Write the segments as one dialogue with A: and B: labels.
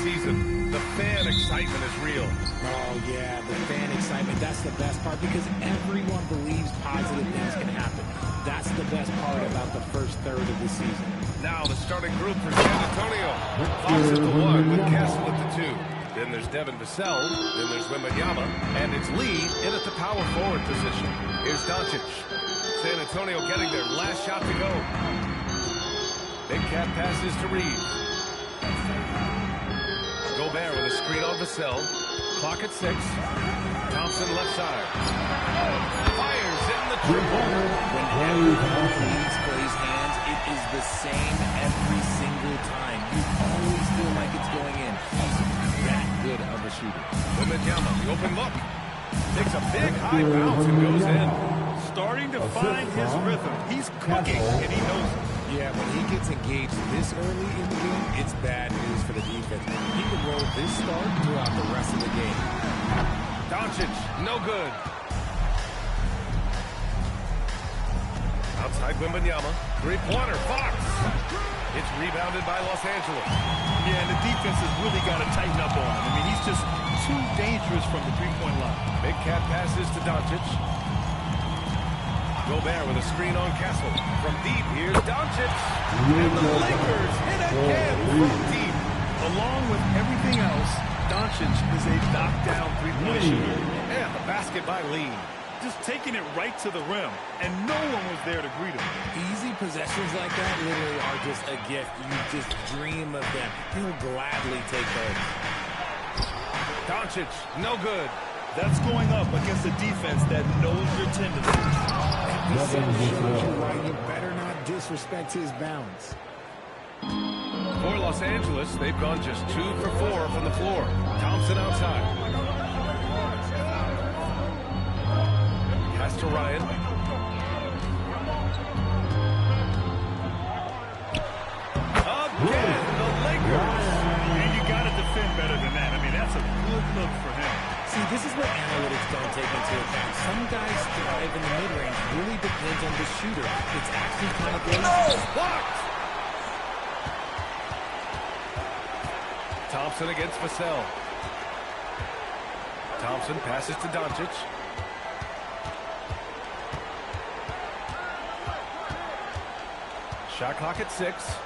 A: season. The fan excitement is real.
B: Oh, yeah, the fan excitement. That's the best part because everyone believes positive things can happen. That's the best part about the first third of the season.
A: Now the starting group for San Antonio. Fox at the 1 with Castle at the 2. Then there's Devin Vassell. Then there's Wembanyama. And it's Lee in at the power forward position. Here's Doncic. San Antonio getting their last shot to go. Big cat passes to Reeves. Gobert with a screen on Vassell. Clock at 6. Thompson left side. Fires in the triple.
B: Whenever Reeves plays hands, it is the same every single time. You always feel like it's going in. He's that good of a shooter.
A: Wembanyama, the open look. Takes a big high bounce and goes in.
C: Starting to find his rhythm. He's cooking, and he knows it.
B: Yeah, when he gets engaged this early in the game, it's bad news for the defense. He can roll this start throughout the rest of the game.
A: Doncic, no good. Outside Wembanyama. Three-pointer, Fox. It's rebounded by Los Angeles.
C: Yeah, and the defense has really got to tighten up on him. I mean, he's just too dangerous from the three-point line.
A: Big cat passes to Doncic. Gobert with a screen on Castle. From deep, here's Doncic. And the Lakers hit again from deep.
C: Along with everything else, Doncic is a knockdown three-point shooter.
A: And the basket by Lee.
C: Just taking it right to the rim, and no one was there to greet him.
B: Easy possessions like that literally are just a gift. You just dream of them. He'll gladly take those.
A: Doncic, no good.
C: That's going up against a defense that knows your tendencies.
B: This shows you why you better not disrespect his bounds.
A: For Los Angeles, they've gone just 2 for 4 from the floor. Thompson outside. Pass to Ryan. Again, the Lakers.
C: And you got to defend better than that. I mean, that's a good look for him.
B: See, this is what analytics don't take into account. Some guys thrive in the mid-range. Really depends on the shooter. It's actually kind of good.
A: Blocked. Thompson against Vassell. Thompson passes to Doncic. Shot clock at 6.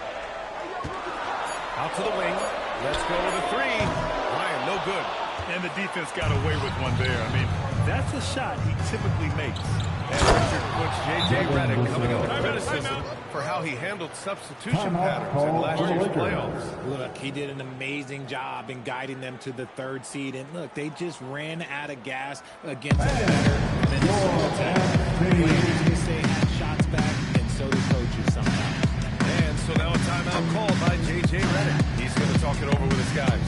A: Out to the wing. Let's go with a 3. Ryan, no good.
C: And the defense got away with one there. I mean, that's a shot he typically makes.
A: And Richard puts J.J. Redick coming up with criticism for how he handled substitution patterns in last year's playoffs.
B: Look, he did an amazing job in guiding them to the 3rd seed. And look, they just ran out of gas against a better Minnesota team. Players just say had shots back, and so do coaches sometimes.
A: And so now a timeout called by J.J. Redick. He's going to talk it over with his guys.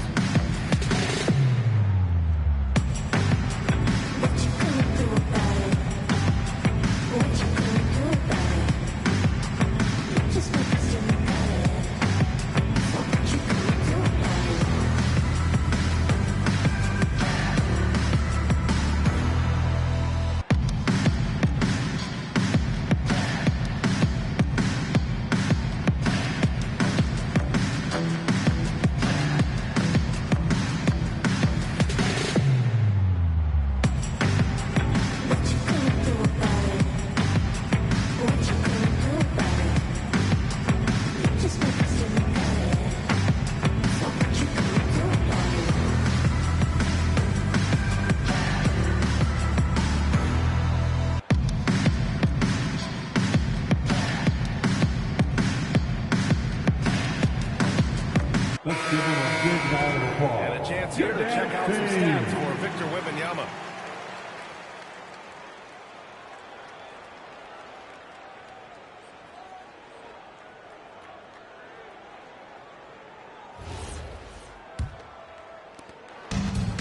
A: And a chance here to check out some stats for Victor Wembanyama.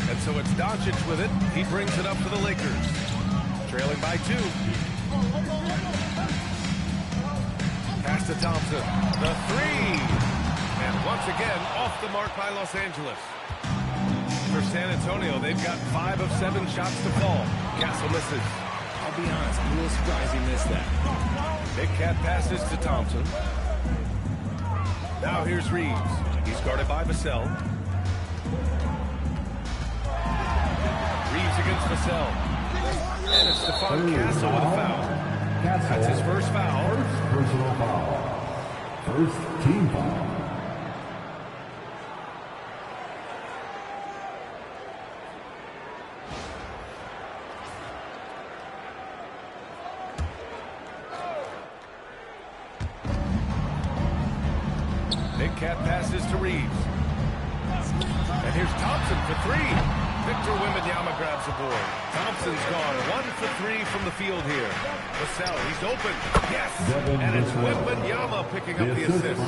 A: And so it's Doncic with it. He brings it up for the Lakers. Trailing by 2. Pass to Thompson. The 3. And once again, off the mark by Los Angeles. For San Antonio, they've got 5 of 7 shots to fall. Castle misses.
B: I'll be honest, I'm a little surprised he missed that.
A: Big cat passes to Thompson. Now here's Reeves. He's guarded by Vassell. Reeves against Vassell. And it's Stephon Castle with a foul. That's his first foul.
D: First personal foul. First team foul.
A: Big cat passes to Reeves. And here's Thompson for three. Victor Wembanyama grabs the board. Thompson's gone 1 for 3 from the field here. Vassell, he's open. Yes! And it's Wembanyama picking up the assist.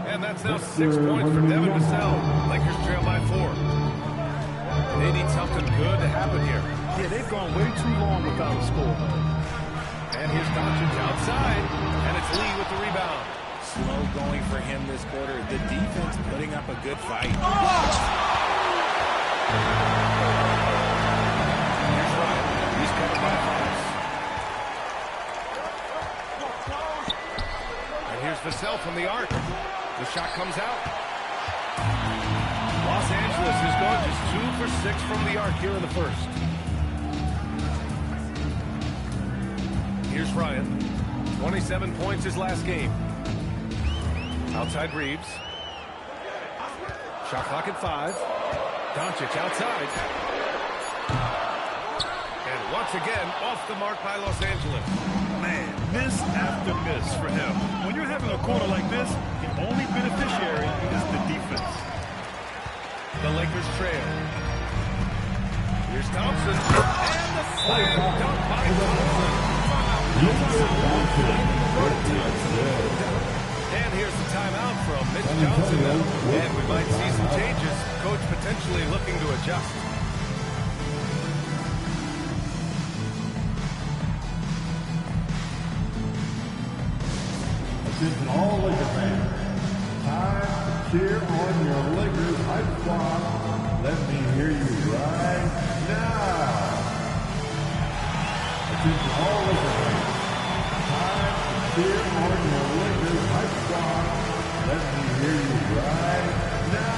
A: And that's now 6 points for Devin Vassell. Lakers trail by 4. They need something good to happen here.
C: Yeah, they've gone way too long without a score.
A: And here's Doncic outside. And it's Lee with the rebound.
B: Slow going for him this quarter. The defense putting up a good fight.
A: Here's Ryan. He's covered by Fox. And here's Vassell from the arc. The shot comes out. Los Angeles has gone just 2 for 6 from the arc here in the first. Here's Ryan. 27 points his last game. Outside Reeves. Shot clock at 5. Doncic outside. And once again, off the mark by Los Angeles.
C: Man, miss after miss for him. When you're having a quarter like this, the only beneficiary is the defense.
A: The Lakers trail. Here's Thompson. And the slam dunk by Thompson. And here's the timeout from Mitch Johnson now. And we might see some changes. Coach potentially looking to adjust.
D: Attention all Laker fans. Time to cheer on your Lakers hype squad. Let me hear you right now. Attention all Laker fans. Time to cheer on your Lakers hype squad. Let me hear you right now.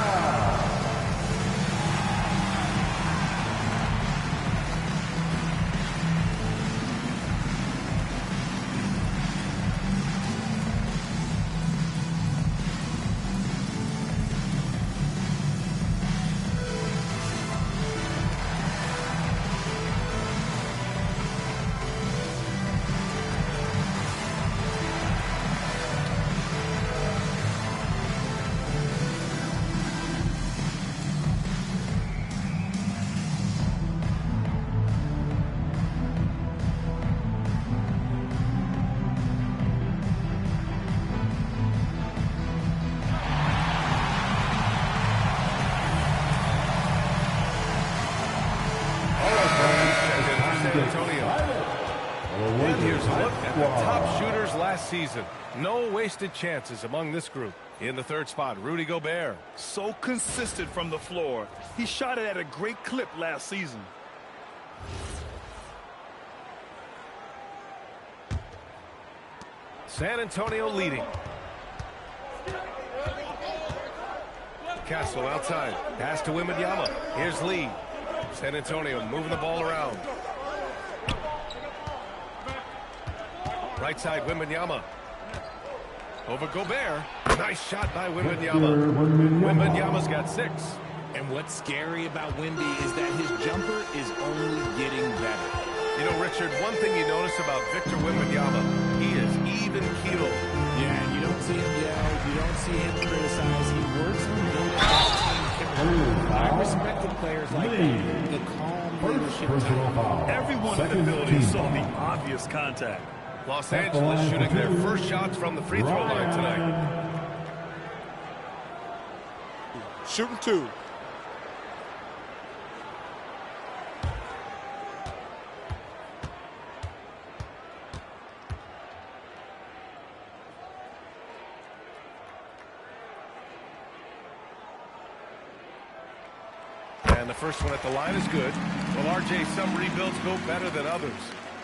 A: Season. No wasted chances among this group. In the third spot, Rudy Gobert.
C: So consistent from the floor. He shot it at a great clip last season.
A: San Antonio leading. Castle outside. Pass to Wembanyama. Here's Lee. San Antonio moving the ball around. Right side, Wembanyama. Over Gobert. Nice shot by Wembanyama. Wembanyama's got 6.
B: And what's scary about Wemby is that his jumper is only getting better.
A: You know, Richard, one thing you notice about Victor Wembanyama, he is even-keeled.
B: Yeah, and you don't see him yell. You don't see him criticize. He works on building that team chemistry. I respected players like that. The calm leadership type.
C: Everyone in the building saw the obvious contact.
A: Los Angeles shooting their first shots from the free throw line tonight.
E: Shooting 2.
A: And the first one at the line is good. Well, RJ, some rebuilds go better than others.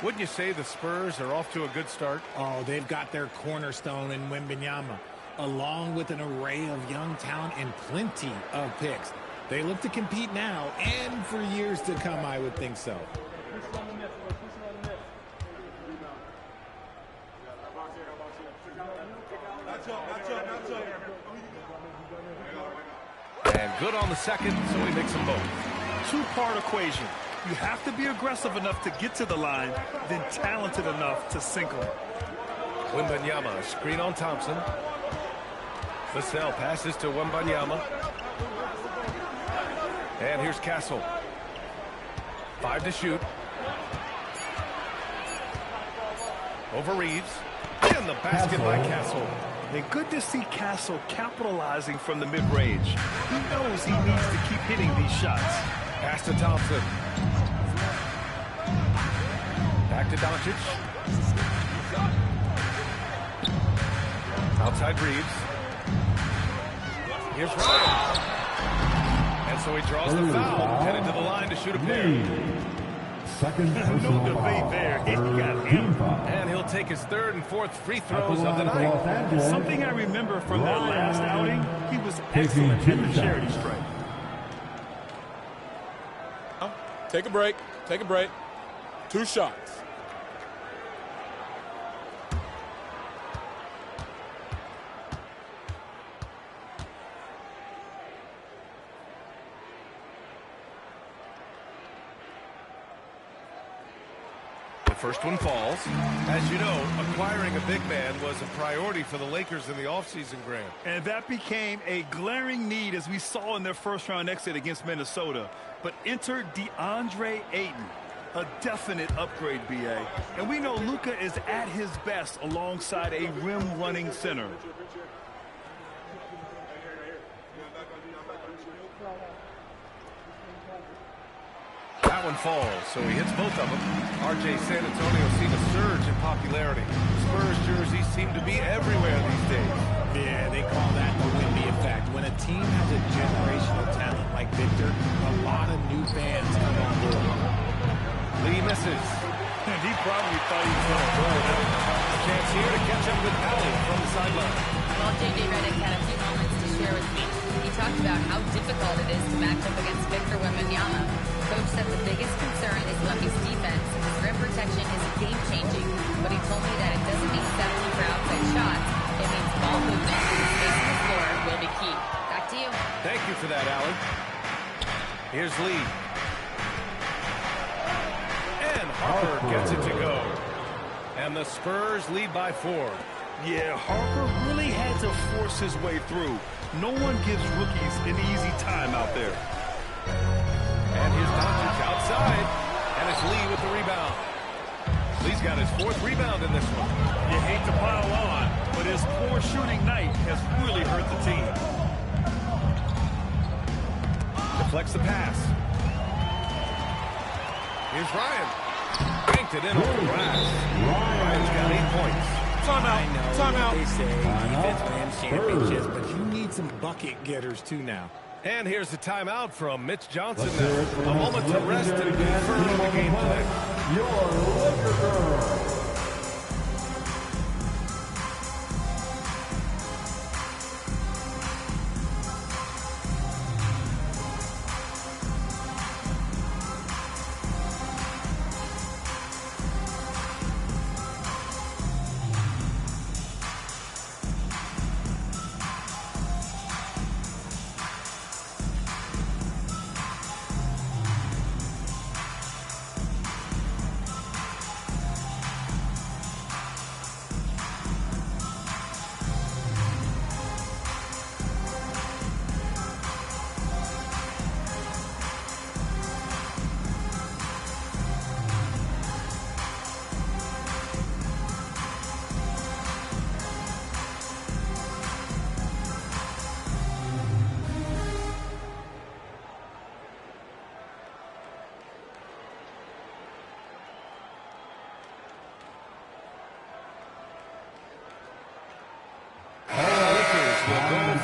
A: Wouldn't you say the Spurs are off to a good start?
B: Oh, they've got their cornerstone in Wembanyama, along with an array of young talent and plenty of picks. They look to compete now and for years to come, I would think so.
A: And good on the second, so he makes them both.
C: Two-part equation. You have to be aggressive enough to get to the line, then talented enough to sink them.
A: Wembanyama, screen on Thompson. Vassell passes to Wembanyama. And here's Castle. 5 to shoot. Over Reeves. In the basket by Castle.
C: And good to see Castle capitalizing from the mid-range. He knows he needs to keep hitting these shots.
A: Pass to Thompson. Back to Doncic. Outside Reeves. Here's Ryan. And so he draws the foul. Headed to the line to shoot a pair.
D: Second
C: No debate there. He got him.
A: And he'll take his third and fourth free throws of the night.
C: Something I remember from their last outing, he was excellent at the charity stripe.
E: Take a break. Take a break. 2 shots.
A: First one falls. As you know, acquiring a big man was a priority for the Lakers in the offseason, Grant.
C: And that became a glaring need as we saw in their first-round exit against Minnesota. But enter DeAndre Ayton, a definite upgrade, B.A. And we know Luka is at his best alongside a rim-running center.
A: That one falls, so he hits both of them. RJ San Antonio's seen a surge in popularity. Spurs jerseys seem to be everywhere these days.
B: Yeah, they call that the Wemby effect. When a team has a generational talent like Victor, a lot of new fans come on board.
A: Lee misses.
C: And he probably thought he was going to throw it.
A: Chance here to catch up with Allen from the sideline.
F: Well, J.J. Redick had a few moments to share with me. He talked about how difficult it is to match up against Victor Wembanyama. Coach said the biggest concern is Wemby's defense. His rim protection is game-changing, but he told me that it doesn't mean settling for outside shots. It means ball movement and space on the floor will be key. Back to you.
A: Thank you for that, Allen. Here's Lee. And Harper gets it to go. And the Spurs lead by 4.
C: Yeah, Harper really had to force his way through. No one gives rookies an easy time out there.
A: And here's Doncic outside. And it's Lee with the rebound. Lee's got his 4th rebound in this one.
C: You hate to pile on, but his poor shooting night has really hurt the team.
A: Deflects the pass. Here's Ryan. Banked it in off the glass. Ryan's got 8 points.
B: Timeout.
E: Timeout.
B: They say defense wins championships, but you need some bucket getters too now.
A: And here's the timeout from Mitch Johnson now. A moment to rest and confirm the game plan.
D: Your Laker girl.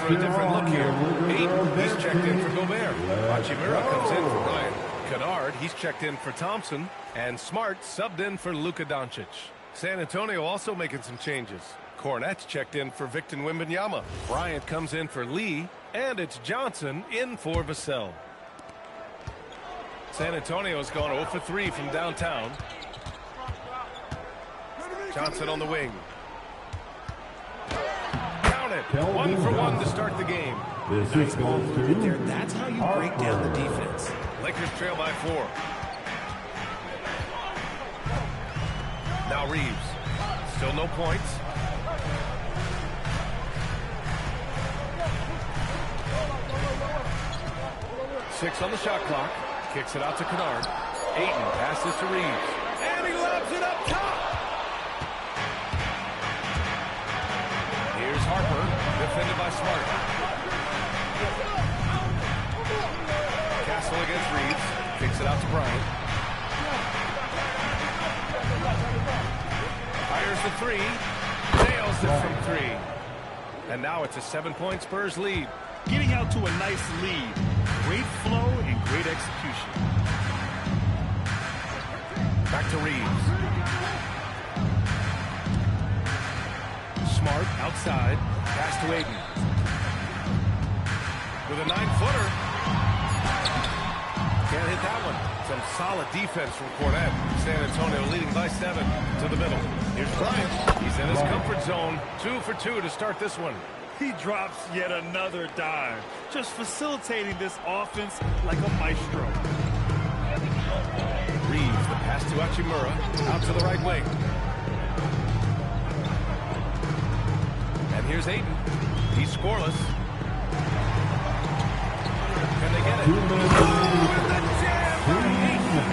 A: For a different look here. Ayton, he's checked in for Gobert. Hachimura comes in for Ryan. Kennard, he's checked in for Thompson. And Smart subbed in for Luka Doncic. San Antonio also making some changes. Cornette's checked in for Victor Wembanyama. Bryant comes in for Lee. And it's Johnson in for Vassell. San Antonio's gone 0 for 3 from downtown. Johnson on the wing. Count it. 1 for 1 to start the game.
D: This goes
B: Right there,
D: to
B: that's how you break down the defense.
A: Lakers trail by 4. Now Reeves. Still no points. Six on the shot clock. Kicks it out to Kennard. Ayton passes to Reeves. And he lobs it up top. Here's Harper, defended by Smart. Castle against Reeves. Kicks it out to Bryant. Fires the 3. Nails it from 3. And now it's a 7-point Spurs lead.
C: Getting out to a nice lead. Great flow and great execution.
A: Back to Reeves. Smart outside. Pass to Ayton. With a 9-footer. Can't hit that one. Some solid defense from Cornet. San Antonio leading by 7 to the middle. Here's Bryant. He's in his comfort zone. 2 for 2 to start this one.
C: He drops yet another dive, just facilitating this offense like a maestro.
A: Reeves, the pass to Hachimura, out to the right wing. And here's Ayton. He's scoreless. Can they get it? With the jam by Ayton.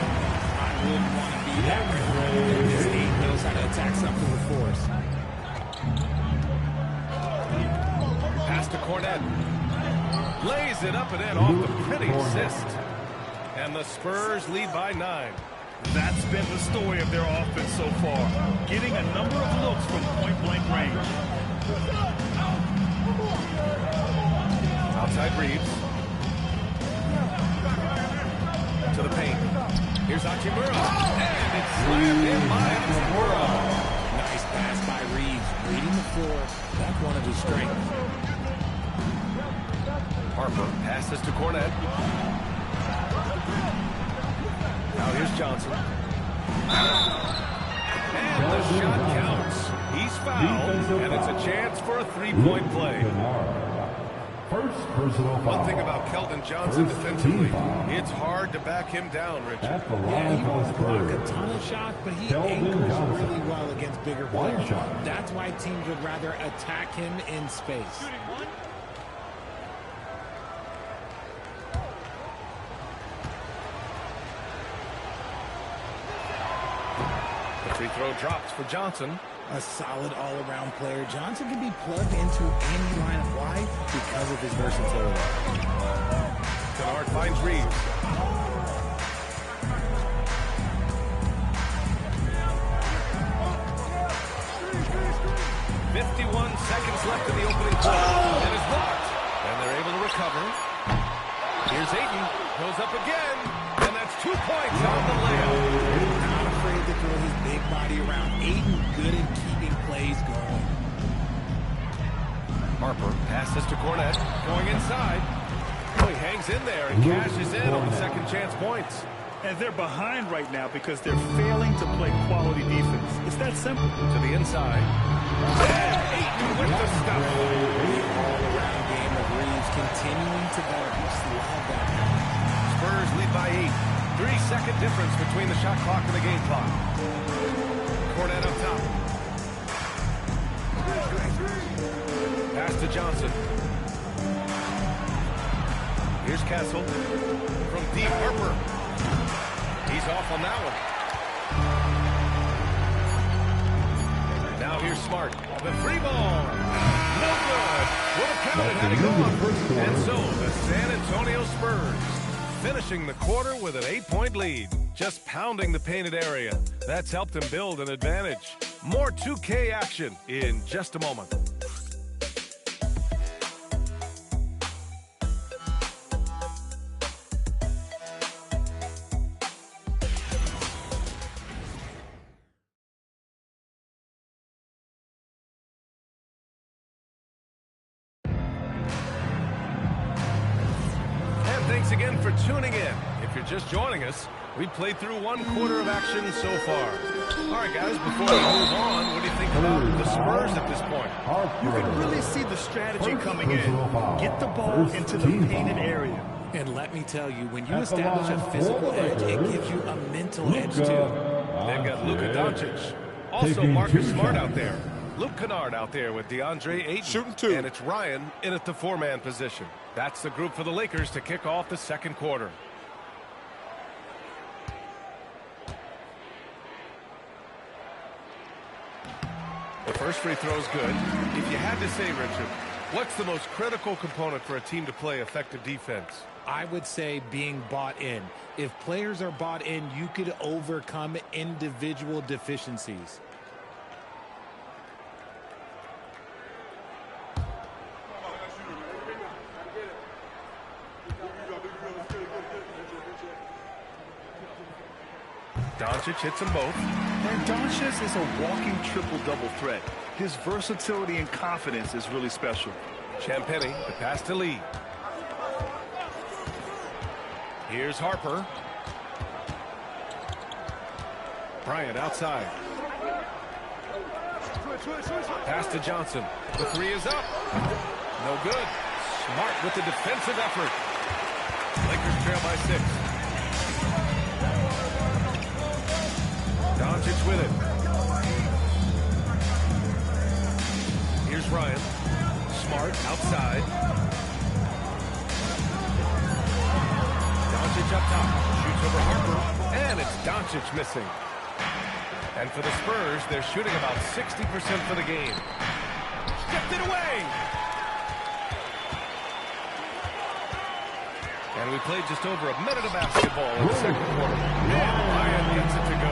B: I wouldn't want to be that way. This Ayton knows how to attack something with force.
A: Pass to Cornet. Lays it up and in off the pretty assist. And the Spurs lead by 9.
C: That's been the story of their offense so far, getting a number of looks from point-blank range.
A: Outside Reeves. To the paint. Here's Hachimura. And it's slammed in by Hachimura.
B: Nice pass by Reeves. Reading the floor. That's one of his strengths.
A: Harper passes to Cornet. Now here's Johnson. And the shot counts. He's fouled, and it's a chance for a 3-point play.
D: First personal foul.
A: One thing about Keldon Johnson
D: First
A: defensively,
D: team foul.
A: it's hard to back him down, Richard.
D: At the
B: Yeah,
D: line
B: he
D: for
B: won't block
D: Spurs.
B: a ton of shots, but he
D: Keldon
B: anchors
D: Johnson.
B: really well against bigger
D: One
B: players.
D: shot.
B: That's why teams would rather attack him in space.
A: The free throw drops for Johnson.
B: A solid all-around player. Johnson can be plugged into any lineup. Why? Because of his versatility.
A: Kennard finds Reeves. "51 seconds left in the opening quarter. And it's blocked. And they're able to recover. Here's Ayton. Goes up again. And that's 2 points on the layup.
B: Not afraid to throw his big body around. Ayton good at keeping plays going.
A: Harper passes to Cornet. Going inside. Oh, he hangs in there and cashes in on the second chance points.
C: And they're behind right now because they're failing to play quality defense. It's that simple.
A: To the inside. And Ayton with the stuff.
B: All-around game of Reeves continuing to develop. Just love that.
A: Spurs lead by 8. 3-second difference between the shot clock and the game clock. Cornet up top. Pass to Johnson. Here's Castle. From deep, Harper. He's off on that one. Now here's Smart. The free ball. No good. Would have counted had it gone. And so the San Antonio Spurs finishing the quarter with an 8-point lead. Just pounding the painted area. That's helped them build an advantage. More 2K action in just a moment. Thanks again for tuning in. If you're just joining us, we played through 1 quarter of action so far. All right, guys, before we move on, what do you think about the Spurs at this point?
C: You can really see the strategy coming in. Get the ball into the painted area.
B: And let me tell you, when you establish a physical edge, it gives you a mental edge, too.
A: They've got Luka Doncic. Also, Marcus Smart out there. Luke Kennard out there with DeAndre Ayton.
E: Shooting 2.
A: And it's Ryan in at the 4-man position. That's the group for the Lakers to kick off the second quarter. The first free throw is good. If you had to say, Richard, what's the most critical component for a team to play effective defense?
B: I would say being bought in. If players are bought in, you could overcome individual deficiencies.
A: Doncic hits them both.
C: And Doncic is a walking triple-double threat. His versatility and confidence is really special.
A: Champagnie, the pass to Lee. Here's Harper. Bryant outside. Pass to Johnson. The 3 is up. No good. Smart with the defensive effort. Lakers trail by 6. Doncic with it. Here's Ryan. Smart outside. Doncic up top. Shoots over Harper. And it's Doncic missing. And for the Spurs, they're shooting about 60% for the game. Stripped it away. And we played just over a minute of basketball in the second quarter. And Ryan gets it to go.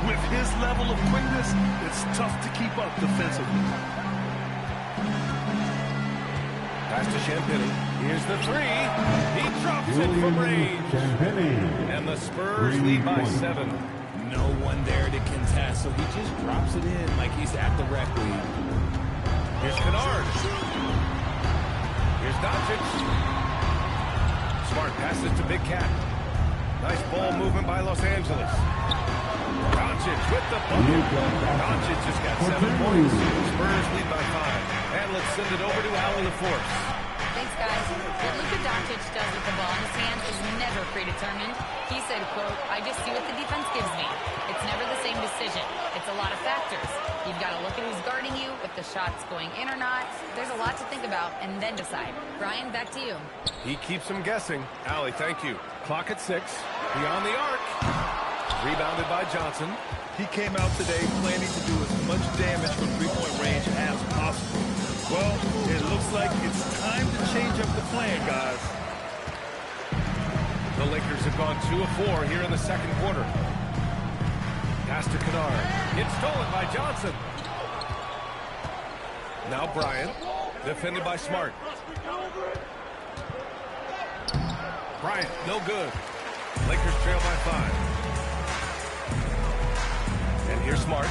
C: With his level of quickness, it's tough to keep up defensively.
A: Pass to Champagnie. Here's the 3. He drops it from range. And the Spurs lead by 7.
B: No one there to contest, so he just drops it in like he's at the rec league.
A: Here's Kennard. Here's Doncic. Smart passes to Big Cat. Nice ball movement by Los Angeles. Doncic with the bucket. Doncic just got 7 points. Spurs lead by 5. And let's send it over to Allen LaForce.
F: Thanks, guys. What Luka Doncic does with the ball in his hands is never predetermined. He said, quote, I just see what the defense gives me. It's never the same decision. It's a lot of factors. You've got to look at who's guarding you, if the shot's going in or not. There's a lot to think about and then decide. Brian, back to you.
A: He keeps him guessing. Allie, thank you. Clock at 6. Beyond the arc. Rebounded by Johnson.
C: He came out today planning to do as much damage from three-point range as possible. Well, it looks like it's time to change up the plan, guys.
A: The Lakers have gone 2 of 4 here in the second quarter. Pass to Kennard. It's stolen by Johnson. Now Bryant, defended by Smart. Bryant, no good. Lakers trail by 5. And here's Smart.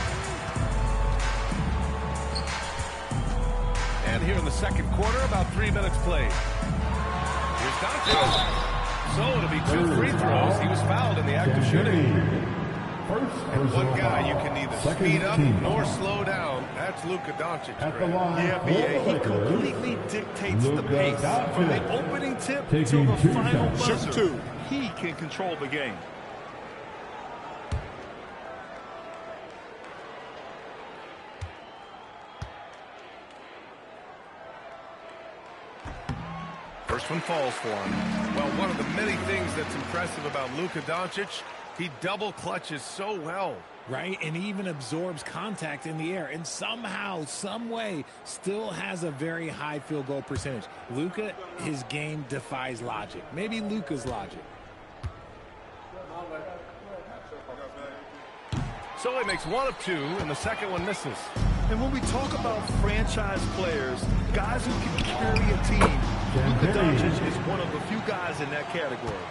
A: And here in the second quarter, about 3 minutes played. Here's Doncic. So it'll be 2 free throws. He was fouled in the act of shooting. And one guy you can neither speed up nor slow down. That's Luka Doncic.
C: Yeah, B.A. He completely dictates the pace. From the opening tip to the final buzzer, he can control the game.
A: First one falls for him. Well, one of the many things that's impressive about Luka Doncic, he double clutches so well.
B: Right, and he even absorbs contact in the air and somehow, some way, still has a very high field goal percentage. Luka, his game defies logic. Maybe Luka's logic.
A: So he makes 1 of 2, and the second one misses.
C: And when we talk about franchise players, guys who can carry a team, Luka Doncic is one of the few guys in that category.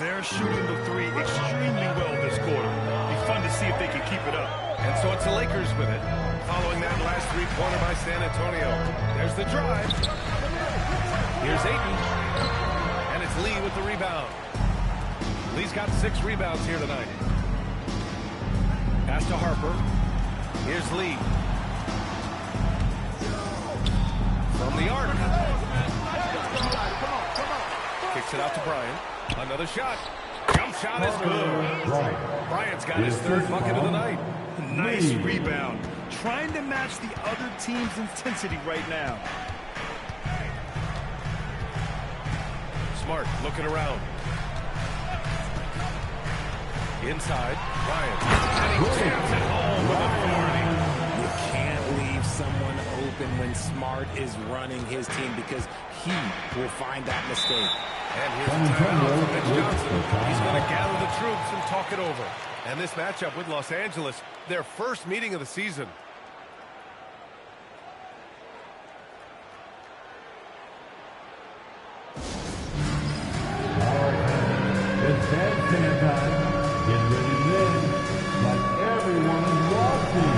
C: They're shooting the 3 extremely well this quarter. Be fun to see if they can keep it up.
A: And so it's the Lakers with it. Following that last 3-pointer by San Antonio. There's the drive. Here's Ayton. And it's It's Lee with the rebound. Lee's got 6 rebounds here tonight. Pass to Harper. Here's Lee. From the arc. Kicks it out to Bryant. Another shot. Jump shot is good. Bryant's got his 3rd bucket of the night.
C: Nice rebound. Trying to match the other team's intensity right now.
A: Smart looking around. Inside, Bryant. And he jams it home with authority.
B: You can't leave someone open when Smart is running his team because he will find that mistake.
A: And here's the timeout from Mitch Johnson. He's going to gather the troops and talk it over. And this matchup with Los Angeles, their first meeting of the season.
D: It's hand time. Get ready to win, like everyone is watching.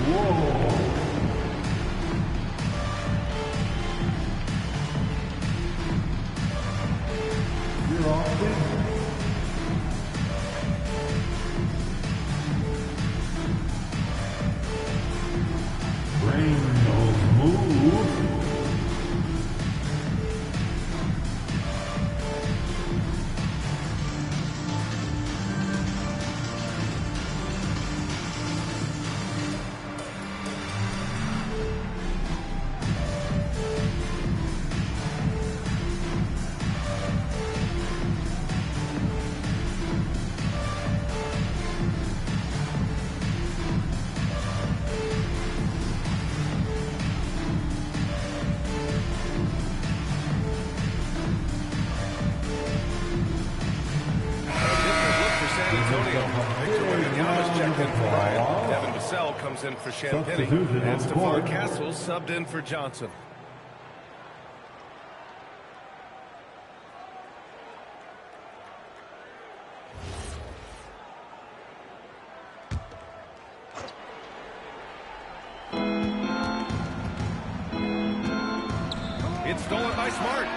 D: Whoa. You're off base. Bring those moves.
A: Comes in for Champagny, and Stephon Castles subbed in for Johnson. It's stolen by Smart.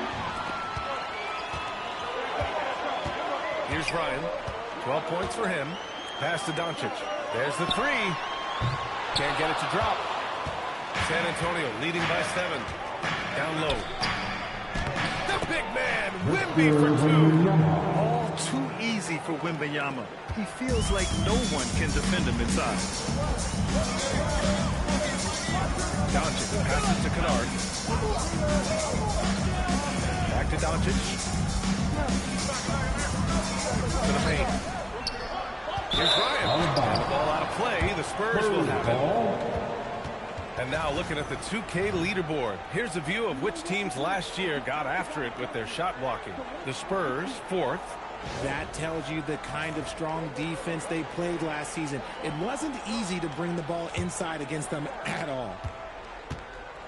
A: Here's Ryan. 12 points for him. Pass to Doncic. There's the 3. Can't get it to drop. San Antonio leading by 7. Down low. The big man, Wemby for 2.
C: All too easy for Wembanyama. He feels like no one can defend him inside.
A: Doncic passes to Kennard. Back to Doncic. To the paint. Here's Ryan. And the ball out of play. The Spurs will have it. And now looking at the 2K leaderboard. Here's a view of which teams last year got after it with their shot blocking. The Spurs, 4th.
B: That tells you the kind of strong defense they played last season. It wasn't easy to bring the ball inside against them at all.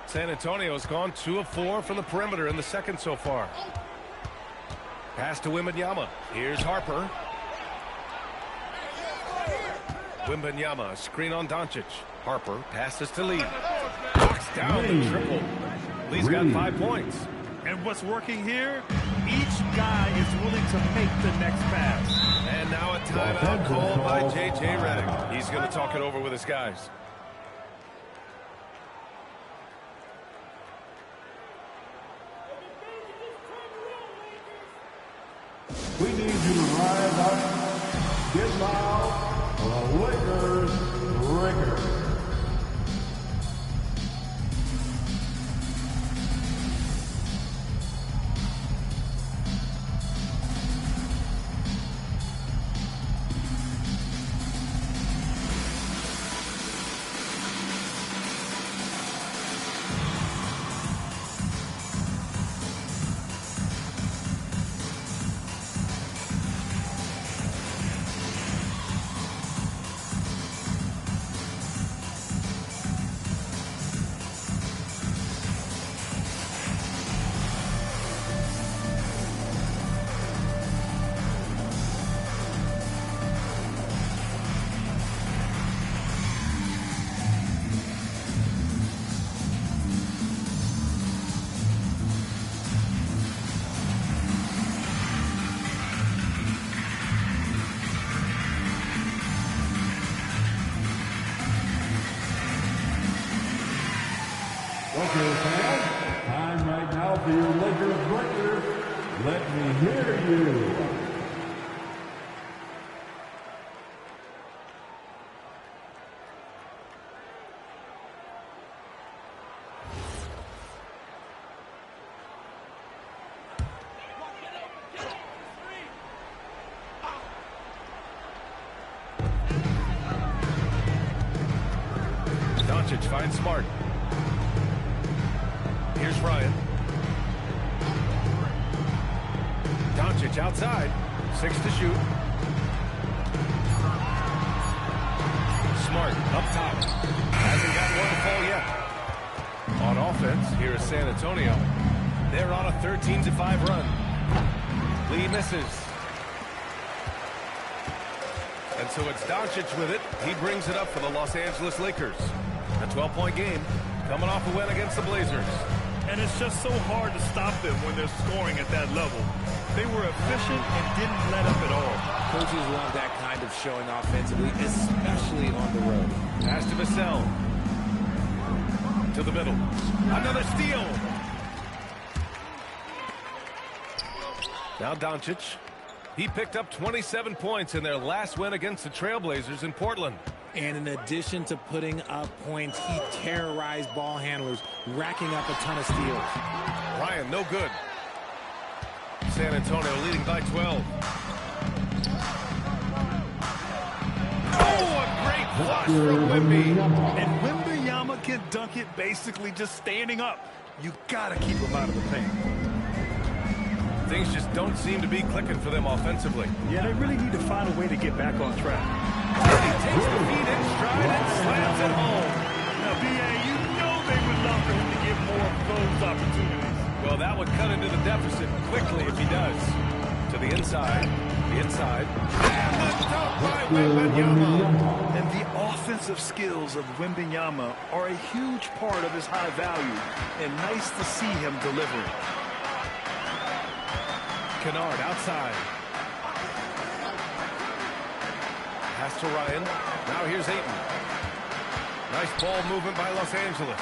A: San Antonio's gone 2 of 4 from the perimeter in the second so far. Pass to Wembanyama. Here's Harper. Wembanyama, screen on Doncic. Harper passes to Lee. Knocks down the triple. Lee's got 5 points.
C: And what's working here? Each guy is willing to make the next pass.
A: And now a timeout called by J.J. Redick. He's going to talk it over with his guys.
D: We need you to rise up, get loud, the Lakers rigor. Okay, fans, time right now for your Lakers breakers. Let me hear you.
A: Doncic finds Smart. Here's Ryan. Doncic outside. 6 to shoot. Smart up top. Hasn't got one to fall yet. On offense, here is San Antonio. They're on a 13-5 run. Lee misses. And so it's Doncic with it. He brings it up for the Los Angeles Lakers. A 12-point game, coming off a win against the Blazers.
C: And it's just so hard to stop them when they're scoring at that level. They were efficient and didn't let up at all.
B: Coaches love that kind of showing offensively, especially on the road.
A: Pass to Vassell. To the middle. Another steal. Now Doncic. He picked up 27 points in their last win against the Trailblazers in Portland.
B: And in addition to putting up points, he terrorized ball handlers, racking up a ton of steals.
A: Ryan, no good. San Antonio leading by 12. Oh, a great flush from Wemby.
C: And Wembanyama can dunk it basically just standing up. You got to keep him out of the paint.
A: Things just don't seem to be clicking for them offensively.
C: Yeah, they really need to find a way to get back on track.
A: He takes the feet in stride and slams it home.
C: Now, B.A., you know they would love for him to get more of those opportunities.
A: Well, that would cut into the deficit quickly if he does. To the inside. And the dunk by Wembanyama.
C: And the offensive skills of Wembanyama are a huge part of his high value. And nice to see him delivering.
A: Kennard outside. Pass to Ryan. Now here's Ayton. Nice ball movement by Los Angeles.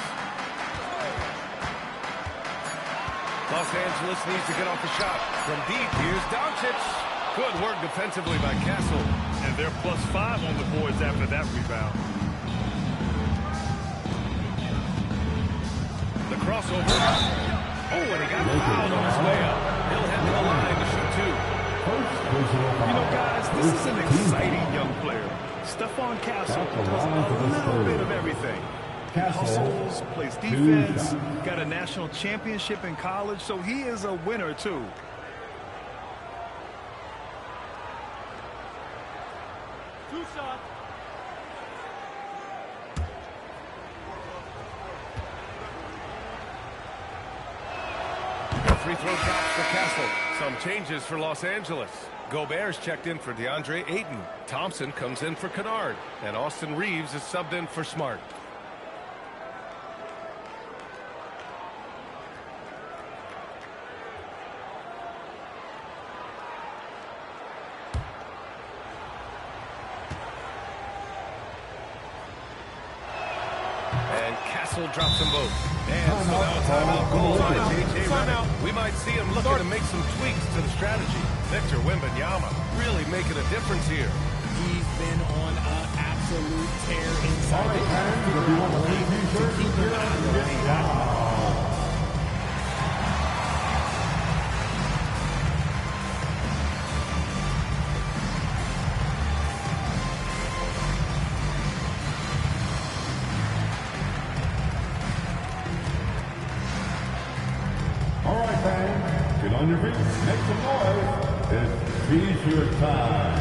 A: Los Angeles needs to get off the shot. From deep, here's Doncic. Good work defensively by Castle.
C: And they're +5 on the boards after that rebound.
A: The crossover. Oh, and he got fouled on his way up. He'll head to the line to shoot 2.
C: You know, guys, this is an exciting young player. Stephon Castle does a little bit of everything. Hustles, plays defense, got a national championship in college, so he is a winner, too. Two shots.
A: Free throw drops for Castle. Some changes for Los Angeles. Gobert's checked in for DeAndre Ayton. Thompson comes in for Kennard. And Austin Reeves is subbed in for Smart. And Castle drops them both. And so now a timeout called by J.J. Redick. We might see him looking to make some tweaks to the strategy. Victor Wembanyama really making a difference here.
B: He's been on an absolute tear inside the paint. To keep him out of the paint.
D: Get on your feet, make some noise. It's T-shirt time.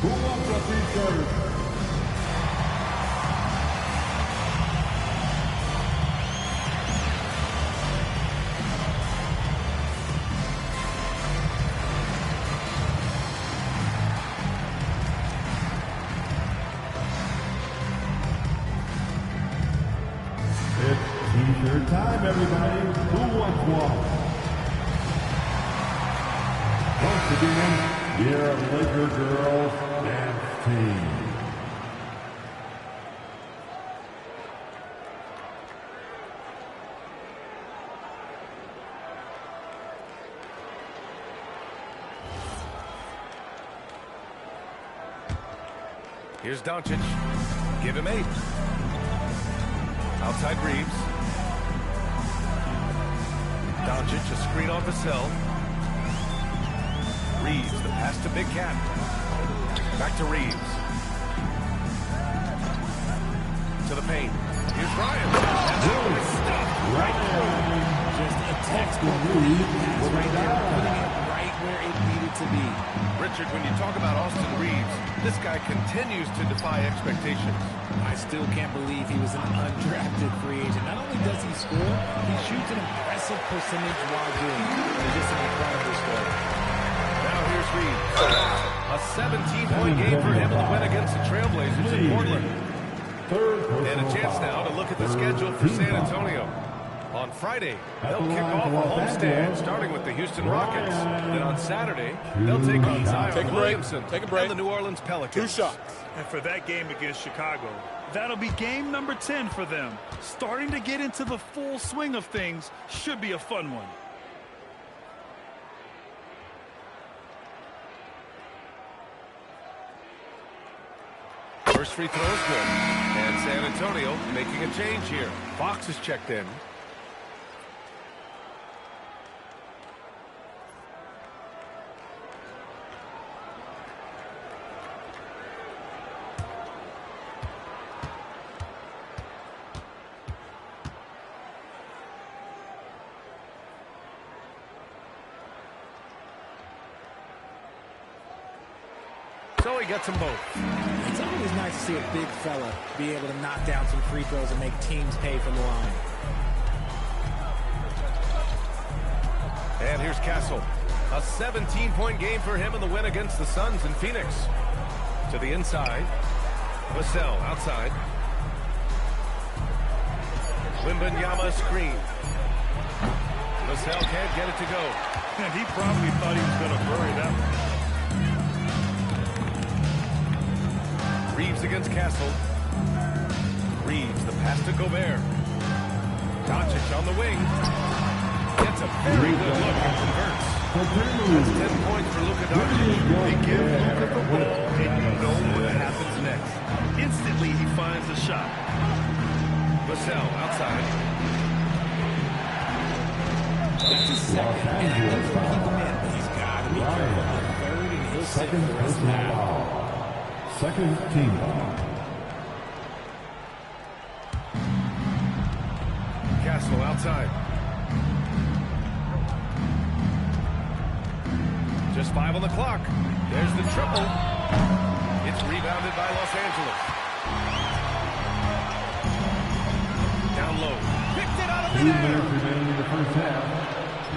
D: Who wants a T-shirt? T-shirt time, everybody. Who wants one? Once again, your Laker girls dance team.
A: Here's Doncic. Give him 8. Outside Reeves. Doncic, a screen off Vassell. Reeves, the pass to Big Cat. Back to Reeves. To the paint. Here's Ryan. Good stuff. Right there.
B: Just a textbook pass right there, putting it right where it needed to be.
A: Richard, when you talk about Austin Reeves, this guy continues to defy expectations.
B: I still can't believe he was an undrafted free agent. Not only does he score, he shoots an impressive percentage while doing it. It's just an incredible scorer.
A: Now here's Reeves. A 17-point game for him in the win against the Trailblazers in Portland. And a chance now to look at the schedule for San Antonio. On Friday, they'll kick off a homestand, starting with the Houston Rockets. Then on Saturday, they'll take on Zion Williamson and the New Orleans Pelicans.
E: 2 shots.
C: And for that game against Chicago, that'll be game number 10 for them. Starting to get into the full swing of things. Should be a fun one.
A: First free throw is good. And San Antonio making a change here. Fox is checked in. So he gets them both.
B: It's always nice to see a big fella be able to knock down some free throws and make teams pay from the line.
A: And here's Castle. A 17-point game for him in the win against the Suns in Phoenix. To the inside. Vassell outside. Wembanyama screen. Vassell can't get it to go.
C: And he probably thought he was going to bury that one.
A: Reeves against Castle. Reeves, the pass to Gobert. Doncic on the wing. Gets a very good look and converts. That's 10 points for Luka Doncic.
C: They give Luka the ball, and you know what happens next. Instantly, he finds a shot.
A: Vassell outside.
B: That's his second, and I think he'll keep him in, but he's got to be careful on the third, and he'll sit for the rest of the half.
D: Second team ball.
A: Castle outside. Just 5 on the clock. There's the triple. It's rebounded by Los Angeles. Down low. Picked it out of
D: 2
A: midair.
D: minutes remaining in the first half.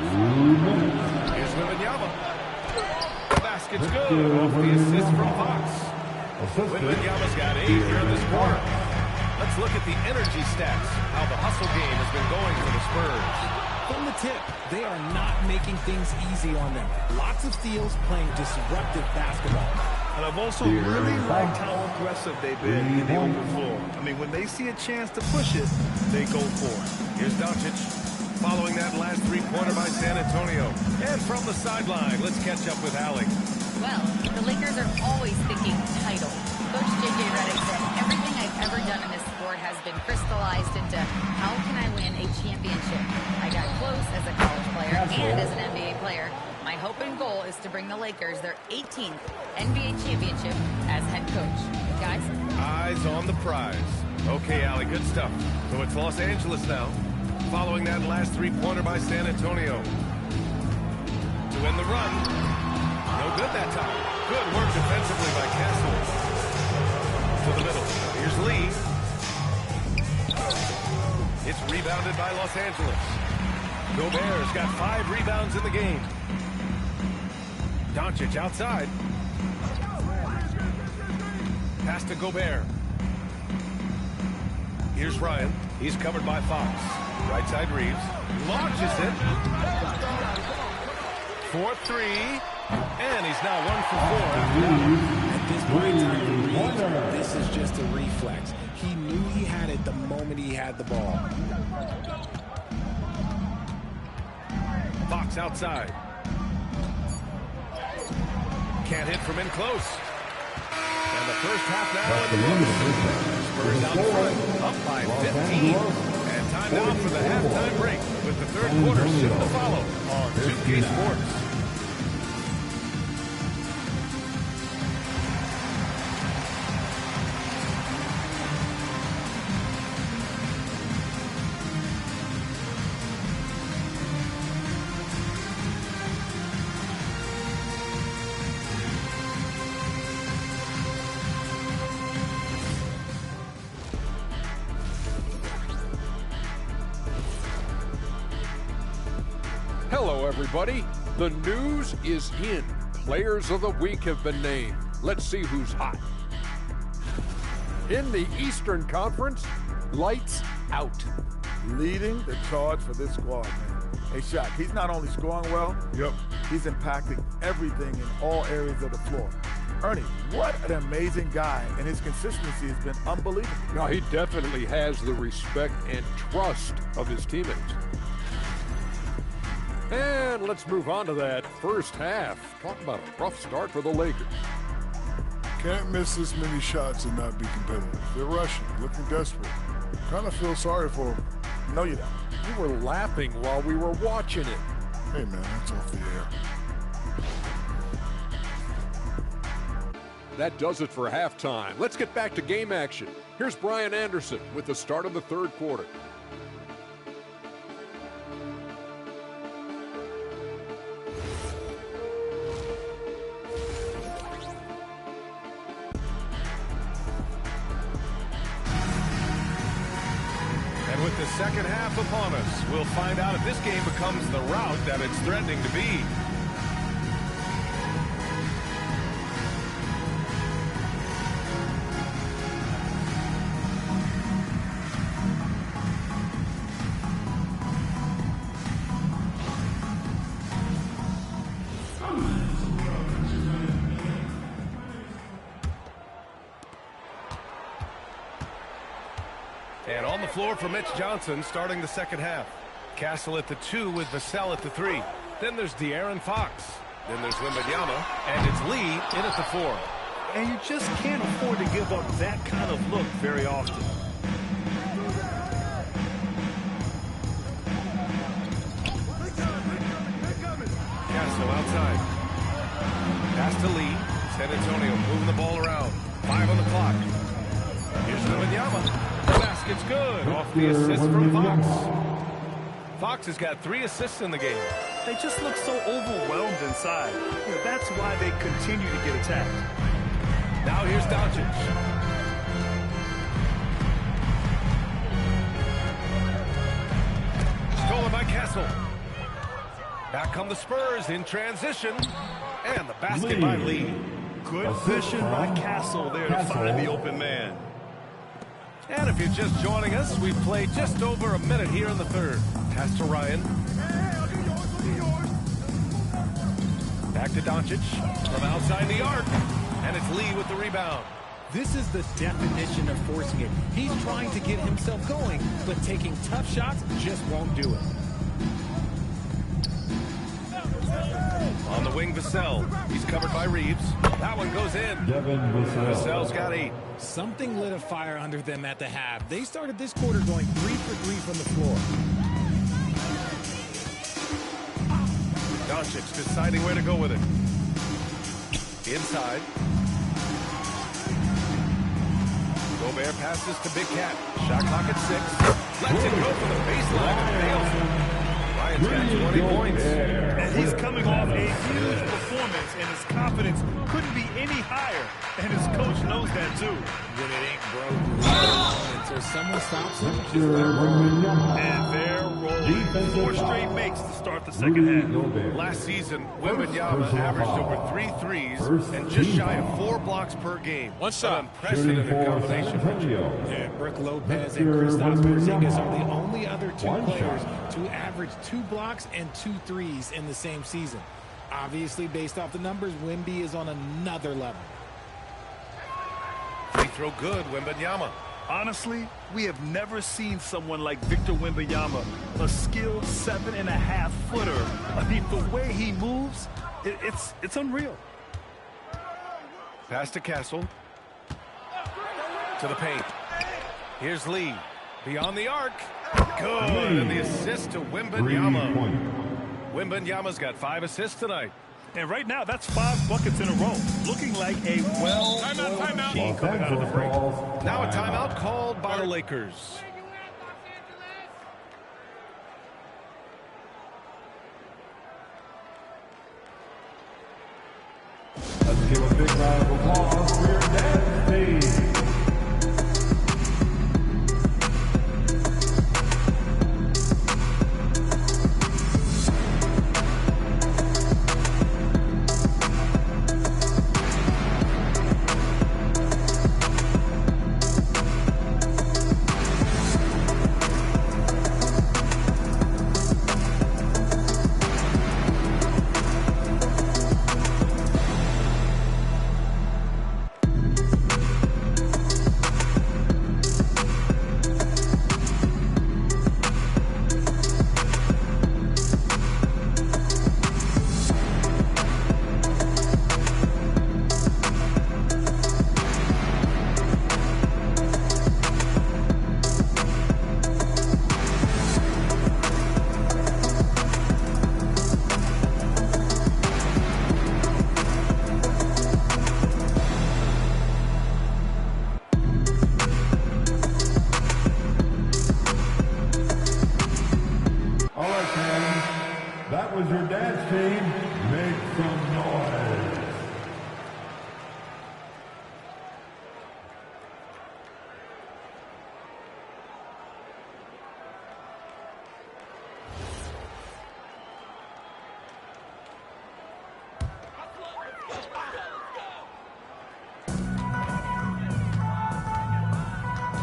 D: 2 minutes.
A: Here's Wembanyama. The basket's good. Off the assist from Fox. Wembanyama's got 8 here in this quarter. Let's look at the energy stats, how the hustle game has been going for the Spurs.
B: From the tip, they are not making things easy on them. Lots of steals, playing disruptive basketball.
C: And I've also really liked how aggressive they've been in the open floor. I mean, when they see a chance to push it, they go for it.
A: Here's Doncic. Following that last three-pointer by San Antonio. And from the sideline, let's catch up with Allie.
F: Well, the Lakers are always thinking title. Coach J.J. Redick said, everything I've ever done in this sport has been crystallized into how can I win a championship. I got close as a college player and as an NBA player. My hope and goal is to bring the Lakers their 18th NBA championship as head coach. Guys?
A: Eyes on the prize. Okay, Allie, good stuff. So it's Los Angeles now. Following that last three-pointer by San Antonio. To win the run. No good that time. Good work defensively by Castle. To the middle. Here's Lee. It's rebounded by Los Angeles. Gobert's got 5 rebounds in the game. Doncic outside. Pass to Gobert. Here's Ryan. He's covered by Fox. Right side Reeves. Launches it. 4-3. And he's now 1 for 4.
B: At this point in time, this is just a reflex. He knew he had it the moment he had the ball.
A: Fox outside. Can't hit from in close. And the first half now in the books. Spurs out front, up by 15. And time now for the halftime break with the third quarter soon to follow on 2K Sports.
G: Hello, everybody. The news is in. Players of the week have been named. Let's see who's hot. In the Eastern Conference, lights out.
H: Leading the charge for this squad, man. Hey, Shaq, he's not only scoring well, he's impacting everything in all areas of the floor. Ernie, what an amazing guy, and his consistency has been unbelievable.
G: Now, he definitely has the respect and trust of his teammates. And let's move on to that first half. Talk about a rough start for the Lakers.
I: Can't miss this many shots and not be competitive. They're rushing, looking desperate. Kind of feel sorry for them.
H: No, you don't.
G: You were laughing while we were watching it.
I: Hey, man, that's off the air.
G: That does it for halftime. Let's get back to game action. Here's Brian Anderson with the start of the third quarter.
A: With the second half upon us, we'll find out if this game becomes the rout that it's threatening to be. And on the floor for Mitch Johnson starting the second half. Castle at the 2 with Vassell at the 3. Then there's De'Aaron Fox. Then there's Wembanyama. And it's Lee in at the 4.
C: And you just can't afford to give up that kind of look very often.
A: Castle outside. Pass to Lee. San Antonio moving the ball around. 5 on the clock. Here's Wembanyama. The basket's good off the assist from Fox. Fox has got 3 assists in the game.
C: They just look so overwhelmed inside. You know, that's why they continue to get attacked.
A: Now here's Doncic. Stolen by Castle. Back come the Spurs in transition. And the basket by Lee.
C: Good vision by Castle there to find the open man.
A: And if you're just joining us, we've played just over a minute here in the third. Pass to Ryan. Back to Doncic from outside the arc. And it's Lee with the rebound.
B: This is the definition of forcing it. He's trying to get himself going, but taking tough shots just won't do it.
A: On the wing, Vassell. He's covered by Reeves. That one goes in.
D: Devin Vassell.
A: Vassell's got 8.
B: Something lit a fire under them at the half. They started this quarter going 3 for 3 from the floor.
A: Doncic deciding where to go with it. Inside. Gobert passes to Big Cat. Shot clock at 6. Lets it go for the baseline and fails. Ryan's got 20 points.
C: And he's coming off a huge performance, and his confidence couldn't be any higher. And his coach knows that, too.
B: When it ain't broke, until someone stops him.
C: And they're rolling. 4 straight makes to start the second half.
A: Last season, Wembanyama averaged over 3 threes and just shy of 4 blocks per game.
E: One shot.
A: An unprecedented combination.
B: Yeah, Brook Lopez and Kristaps Porzingis are the only other 2 players to average 2 blocks and 2 threes in the same season. Obviously, based off the numbers, Wemby is on another level.
A: Free throw good, Wembanyama.
C: Honestly, we have never seen someone like Victor Wembanyama, a skilled 7.5-footer. I mean, the way he moves, it's unreal.
A: Pass to Castle. To the paint. Here's Lee. Beyond the arc. Good. And the assist to Wembanyama. Wembanyama's got 5 assists tonight.
C: And right now, that's 5 buckets in a row. Looking like a well-oiled machine coming out of the break.
A: Now a timeout called by the Lakers.
D: Let's give a big round of applause for your dance team. That was your dance team. Make some noise.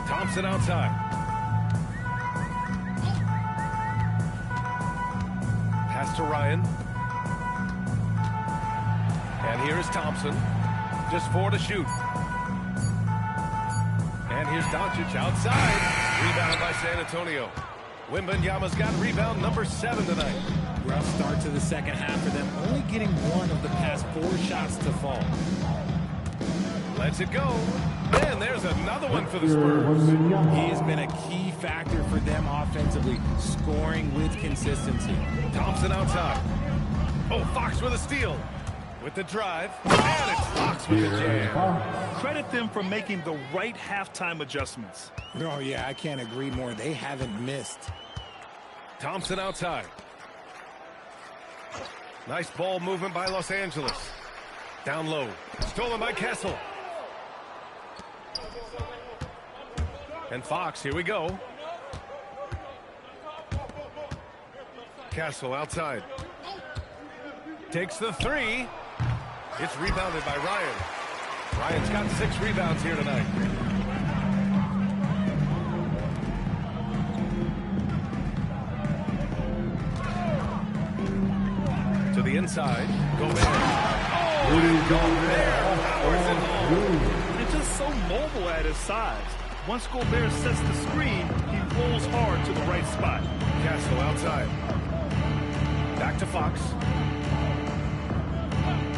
A: Thompson outside. Pass to Ryan. And here's Thompson. Just 4 to shoot. And here's Doncic outside. Rebound by San Antonio. Wembanyama's got rebound number 7 tonight.
B: Rough start to the second half for them, only getting 1 of the past 4 shots to fall.
A: Lets it go. And there's another one for the Spurs.
B: He has been a key factor for them offensively, scoring with consistency.
A: Thompson outside. Oh, Fox with a steal. With the drive. And it's Fox with the jam.
C: Credit them for making the right halftime adjustments.
B: Oh, yeah, I can't agree more. They haven't missed.
A: Thompson outside. Nice ball movement by Los Angeles. Down low. Stolen by Castle. And Fox, here we go. Castle outside. Takes the 3. It's rebounded by Ryan. Ryan's got 6 rebounds here tonight. To the inside. Gobert. Oh, Gobert powers it home.
C: He's just so mobile at his size. Once Gobert sets the screen, he rolls hard to the right spot.
A: Castle outside. Back to Fox.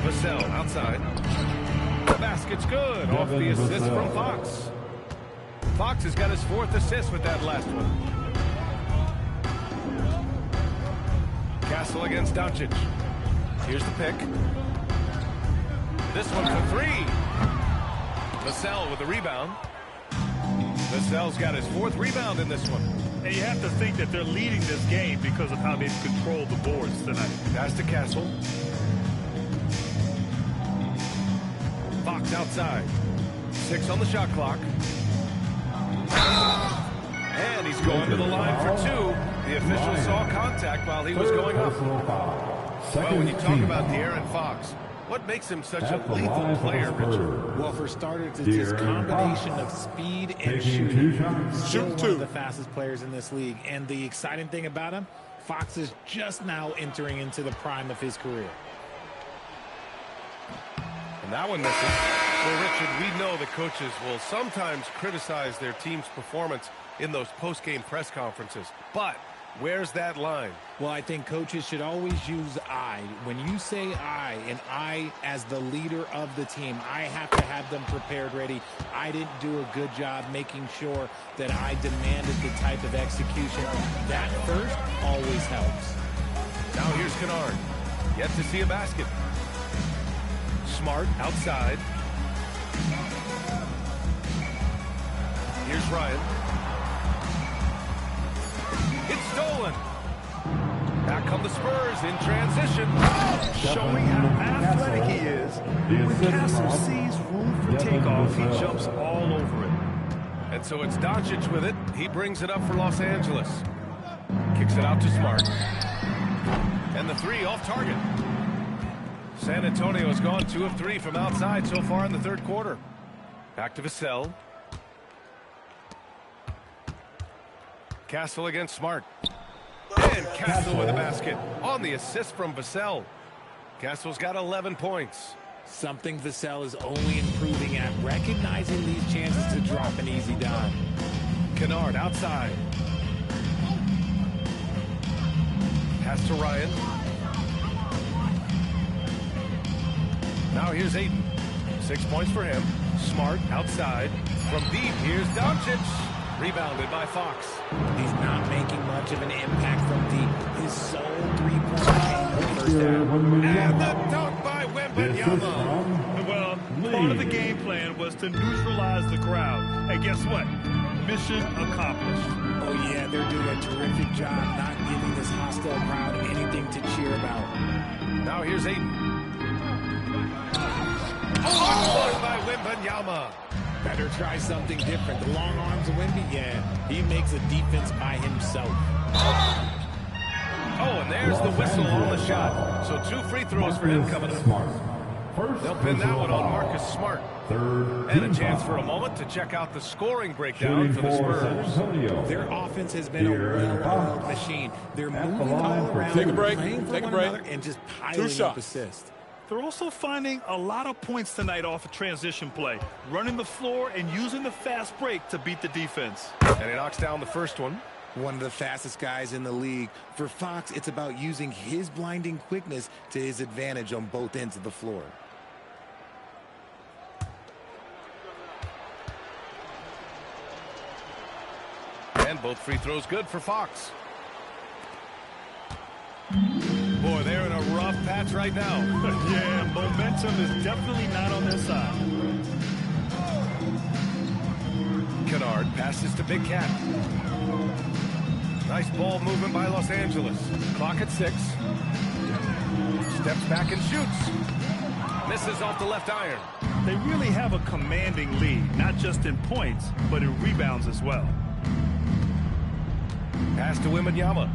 A: Vassell outside. The basket's good. Off the assist from Fox. Fox has got his 4th assist with that last one. Castle against Doncic. Here's the pick. This one for 3. Vassell with the rebound. Vassell's got his 4th rebound in this one.
C: And you have to think that they're leading this game because of how they've controlled the boards tonight.
A: Pass to Castle. Fox outside. 6 on the shot clock. And he's going to the line for 2. The official saw contact while he was going up. Well, when you talk about De'Aaron Fox, what makes him such a lethal player, Richard?
B: Well, for starters, it's his combination of speed and shooting. Still one of the fastest players in this league. And the exciting thing about him, Fox is just now entering into the prime of his career.
A: And that one misses. Well, Richard, we know that coaches will sometimes criticize their team's performance in those post-game press conferences. But where's that line?
B: Well, I think coaches should always use I. When you say I, and I as the leader of the team, I have to have them prepared ready. I didn't do a good job making sure that I demanded the type of execution. That first always helps.
A: Now here's Kennard. Yet to see a basket. Smart outside. Here's Ryan. It's stolen. Back come the Spurs in transition.
C: Showing how athletic he is. When Castle sees room for takeoff, he jumps all over it.
A: And so it's Doncic with it. He brings it up for Los Angeles. Kicks it out to Smart. And the 3 off target. San Antonio has gone 2 of 3 from outside so far in the third quarter. Back to Vassell. Castle against Smart. And Castle with a basket on the assist from Vassell. Castle's got 11 points.
B: Something Vassell is only improving at, recognizing these chances to drop an easy dime.
A: Kennard outside. Pass to Ryan. Now here's Ayton. 6 points for him. Smart outside. From deep, here's Doncic. Rebounded by Fox.
B: He's not making much of an impact from deep. His sole three-point came in the first half.
A: And the dunk by Wembanyama.
C: Well, part of the game plan was to neutralize the crowd. And guess what? Mission accomplished.
B: Oh, yeah, they're doing a terrific job not giving this hostile crowd anything to cheer about.
A: Now here's Ayton. Blocked by Wembanyama.
B: Better try something different. The long arms of Wemby, yeah, he makes a defense by himself.
A: Oh, and there's the whistle on the shot. So 2 free throws for him coming up. They'll pin that one on Marcus Smart. And a chance for a moment to check out the scoring breakdown for the Spurs.
B: Their offense has been a well-oiled machine. They're moving all around,
E: Take a break.
B: playing for
E: Take a
B: one
E: break.
B: another, and just
E: 2
B: piling up
E: shots.
B: assists.
C: They're also finding a lot of points tonight off of transition play, running the floor and using the fast break to beat the defense.
A: And he knocks down the first one.
B: One of the fastest guys in the league. For Fox, it's about using his blinding quickness to his advantage on both ends of the floor.
A: And both free throws good for Fox. Boy, they're in a rough patch right now.
C: Yeah, momentum is definitely not on their side.
A: Kennard passes to Big Cat. Nice ball movement by Los Angeles. Clock at 6. Steps back and shoots. Misses off the left iron.
C: They really have a commanding lead, not just in points, but in rebounds as well.
A: Pass to Wembanyama.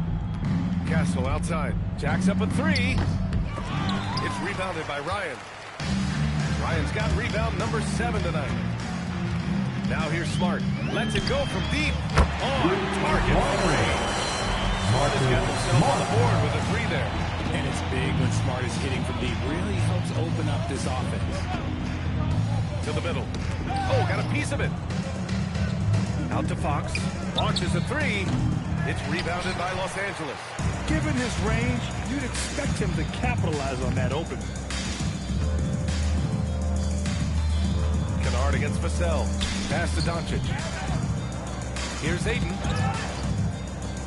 A: Castle outside. Jacks up a 3. It's rebounded by Ryan. Ryan's got rebound number 7 tonight. Now here's Smart. Lets it go from deep. On target. Smart has got himself on the board with a 3 there.
B: And it's big when Smart is hitting from deep. Really helps open up this offense.
A: To the middle. Oh, got a piece of it. Out to Fox. Launches a 3. It's rebounded by Los Angeles.
C: Given his range, you'd expect him to capitalize on that opening.
A: Kennard against Vassell. Pass to Doncic. Here's Ayton.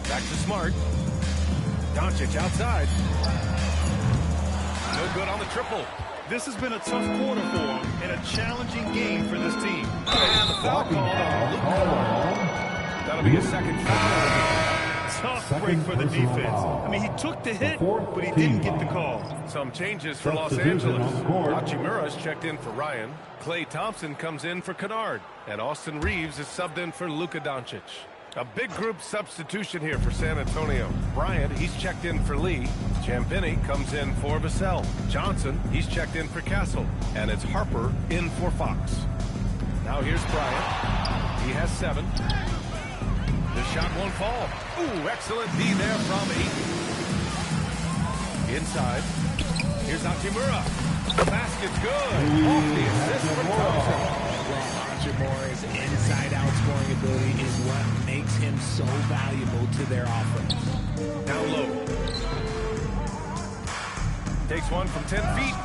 A: Back to Smart. Doncic outside. No good on the triple.
C: This has been a tough quarter for him and a challenging game for this team.
A: And the foul call on Luke Kennard. That'll be a second foul.
C: Tough break for the defense. I mean, he took the hit, but he didn't get the call.
A: Some changes for Los Angeles. Hachimura's checked in for Ryan. Klay Thompson comes in for Kennard. And Austin Reeves is subbed in for Luka Doncic. A big group substitution here for San Antonio. Bryant, he's checked in for Lee. Champagnie comes in for Vassell. Johnson, he's checked in for Castle. And it's Harper in for Fox. Now here's Bryant. He has 7. The shot won't fall. Ooh, excellent D there from Ayton. Inside. Here's Hachimura. The basket's good. Off the assist from Thompson.
B: Hachimura's inside-out scoring ability is what makes him so valuable to their offense.
A: Down low. Takes one from 10 feet.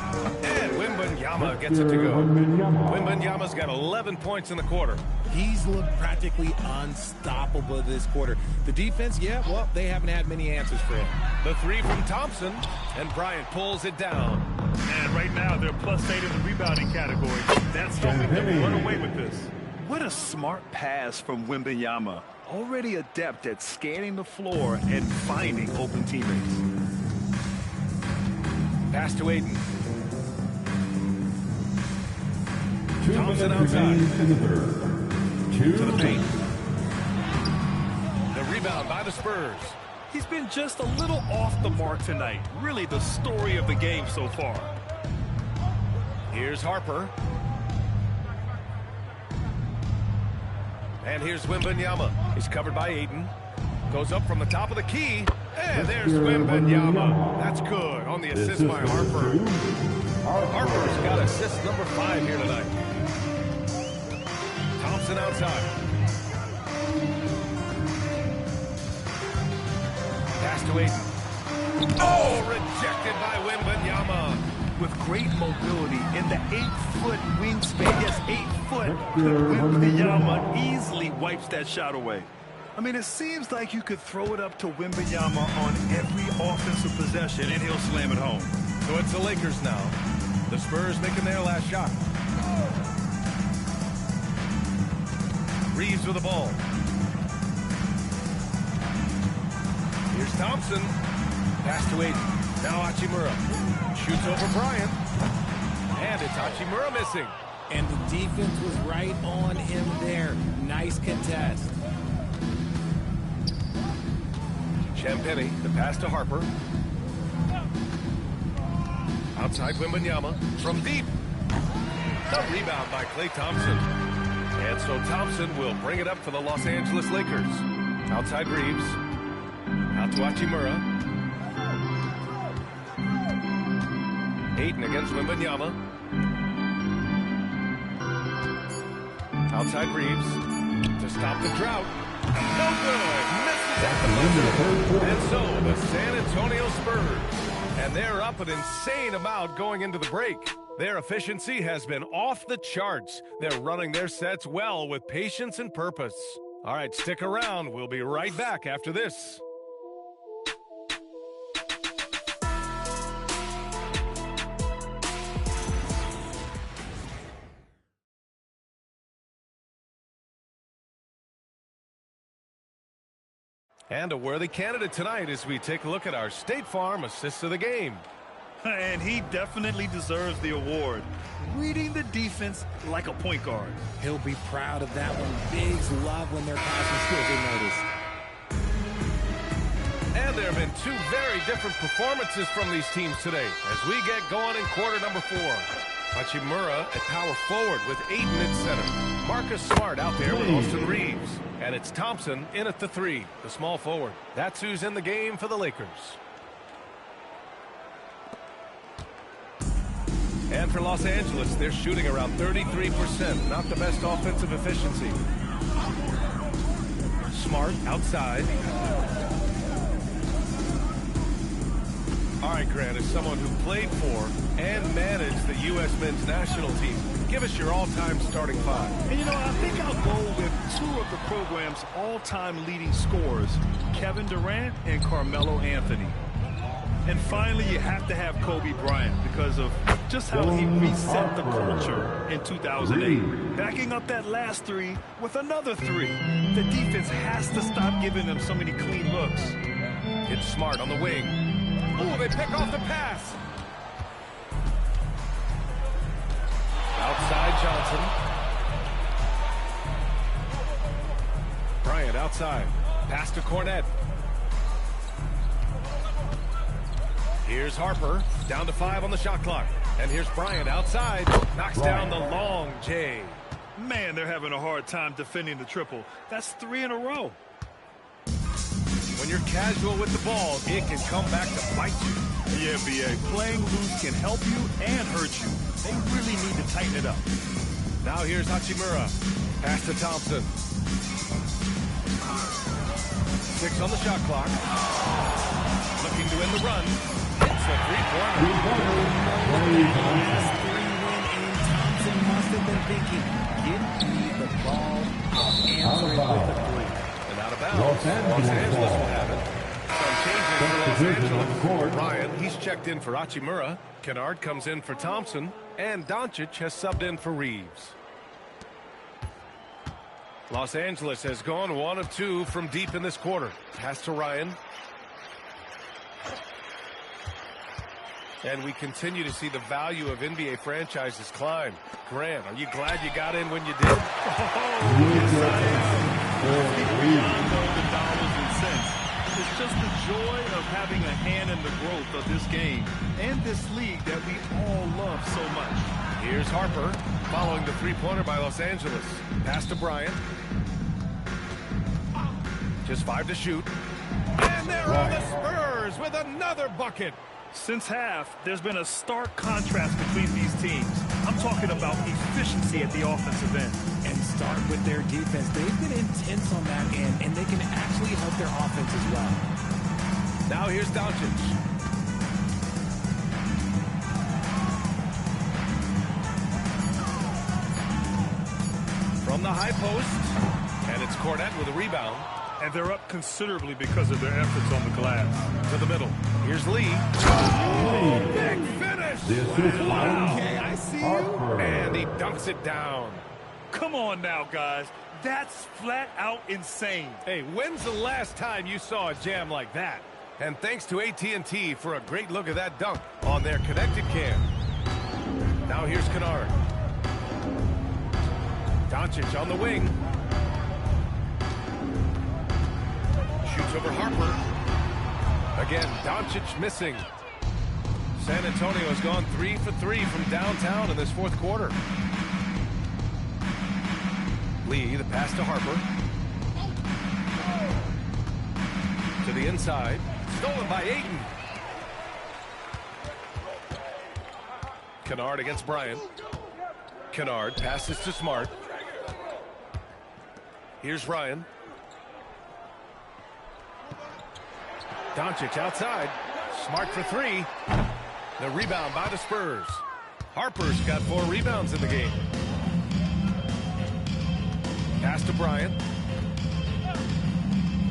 A: And Wembanyama gets it to go. Wembanyama's got 11 points in the quarter.
B: He's looked practically unstoppable this quarter. The defense, yeah, well, they haven't had many answers for him.
A: The 3 from Thompson, and Bryant pulls it down.
C: And right now, they're +8 in the rebounding category. That's helping them run away with this. What a smart pass from Wembanyama. Already adept at scanning the floor and finding open teammates.
A: Pass to Ayton. Thompson outside. To the paint. The rebound by the Spurs.
C: He's been just a little off the mark tonight. Really the story of the game so far.
A: Here's Harper. And here's Wembanyama. He's covered by Ayton. Goes up from the top of the key. And there's Wembanyama. That's good on the assist by Harper. Harper's got assist number 5 here tonight. Thompson outside. Pass to Ayton. Oh, rejected by Wembanyama.
C: With great mobility in the 8-foot wingspan. Yes, 8 foot. Wembanyama easily wipes that shot away. I mean, it seems like you could throw it up to Wembanyama on every offensive possession, and he'll slam it home.
A: So it's the Lakers now. The Spurs making their last shot. Reeves with the ball. Here's Thompson. Pass to Ayton. Now Hachimura. Shoots over Bryant. And it's Hachimura missing.
B: And the defense was right on him there. Nice contest.
A: Champagnie, the pass to Harper. Outside Wembanyama from deep. The rebound by Klay Thompson. And so Thompson will bring it up for the Los Angeles Lakers. Outside Reeves. Out to Hachimura. Ayton against Wembanyama. Outside Reeves. To stop the drought. No good. Misses at the buzzer. And so the San Antonio Spurs. And they're up an insane amount going into the break. Their efficiency has been off the charts. They're running their sets well with patience and purpose. All right, stick around. We'll be right back after this. And a worthy candidate tonight as we take a look at our State Farm Assist of the Game.
C: And he definitely deserves the award. Reading the defense like a point guard.
B: He'll be proud of that one. Bigs love when their passing skills are noticed.
A: And there have been 2 very different performances from these teams today as we get going in quarter number 4. Hachimura at power forward with Ayton at center. Marcus Smart out there with Austin Reeves. And it's Thompson in at the 3, the small forward. That's who's in the game for the Lakers. And for Los Angeles, they're shooting around 33%. Not the best offensive efficiency. Smart outside. All right, Grant, as someone who played for and managed the U.S. men's national team, give us your all-time starting 5.
C: And, you know, I think I'll go with 2 of the program's all-time leading scorers, Kevin Durant and Carmelo Anthony. And finally, you have to have Kobe Bryant because of just how he reset the culture in 2008. Backing up that last three with another three. The defense has to stop giving them so many clean looks.
A: It's Smart on the wing. Oh, they pick off the pass. Outside Johnson. Bryant outside. Pass to Cornette. Here's Harper. Down to 5 on the shot clock. And here's Bryant outside. Knocks down the long J.
C: Man, they're having a hard time defending the triple. That's 3 in a row.
A: When you're casual with the ball, it can come back to bite you.
C: Yeah, B.A. Playing loose can help you and hurt you. They really need to tighten it up.
A: Now here's Hachimura. Pass to Thompson. 6 on the shot clock. Looking to win the run. It's a three-pointer.
B: Last 3-win aim. Thompson must have been thinking, give me the ball. I'll answer it with a three.
A: And out of bounds. Los Angeles will have it. Some changes for Los Angeles. Ryan, he's checked in for Hachimura. Kennard comes in for Thompson. And Doncic has subbed in for Reeves. Los Angeles has gone 1 of 2 from deep in this quarter. Pass to Ryan. And we continue to see the value of NBA franchises climb. Grant, are you glad you got in when you did?
C: Beyond all the dollars and cents. It's just the joy of having a hand in the growth of this game and this league that we all love so much.
A: Here's Harper following the three-pointer by Los Angeles. Pass to Bryant. Just 5 to shoot. And there are the Spurs with another bucket.
C: Since half, there's been a stark contrast between these teams. I'm talking about efficiency at the offensive end.
B: And start with their defense. They've been intense on that end, and they can actually help their offense as well.
A: Now here's Doncic. From the high post. And it's Cornette with a rebound.
C: And they're up considerably because of their efforts on the glass.
A: To the middle. Here's Lee.
D: Oh,
A: big finish.
C: Okay, I see you.
A: And he dunks it down.
C: Come on now, guys. That's flat out insane.
A: Hey, when's the last time you saw a jam like that? And thanks to AT&T for a great look at that dunk on their connected cam. Now here's Kennard. Doncic on the wing. Shoots over Harper. Again, Doncic missing. San Antonio has gone 3 for 3 from downtown in this fourth quarter. Lee, the pass to Harper. To the inside. Stolen by Ayton. Kennard against Bryant. Kennard passes to Smart. Here's Ryan. Doncic outside. Smart for 3. The rebound by the Spurs. Harper's got 4 rebounds in the game. Pass to Bryant.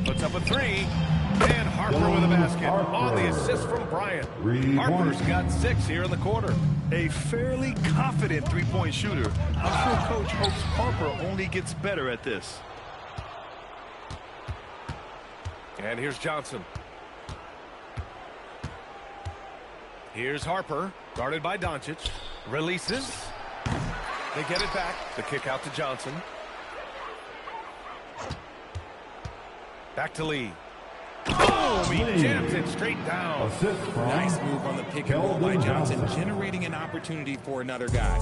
A: Puts up a 3. And Harper with a basket on the assist from Bryant. Harper's got 6 here in the quarter.
C: A fairly confident three-point shooter. I'm sure Coach hopes Harper only gets better at this.
A: And here's Johnson. Here's Harper, guarded by Doncic. Releases. They get it back. The kick out to Johnson. Back to Lee. Oh, he jams it straight down.
B: Nice move on the pick and roll by Johnson, generating an opportunity for another guy.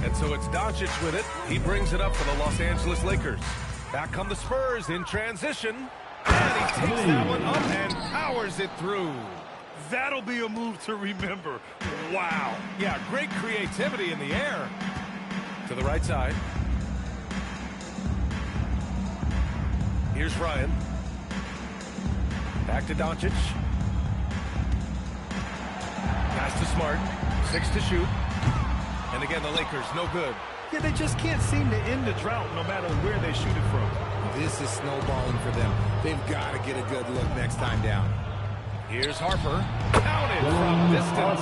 A: And so it's Doncic with it. He brings it up for the Los Angeles Lakers. Back come the Spurs in transition. And he takes that one up and powers it through.
C: That'll be a move to remember. Wow.
A: Yeah, great creativity in the air. To the right side. Here's Ryan. Back to Doncic. Pass to Smart. 6 to shoot. And again, the Lakers, no good.
C: Yeah, they just can't seem to end the drought no matter where they shoot it from.
B: This is snowballing for them. They've got to get a good look next time down.
A: Here's Harper. Counted from distance.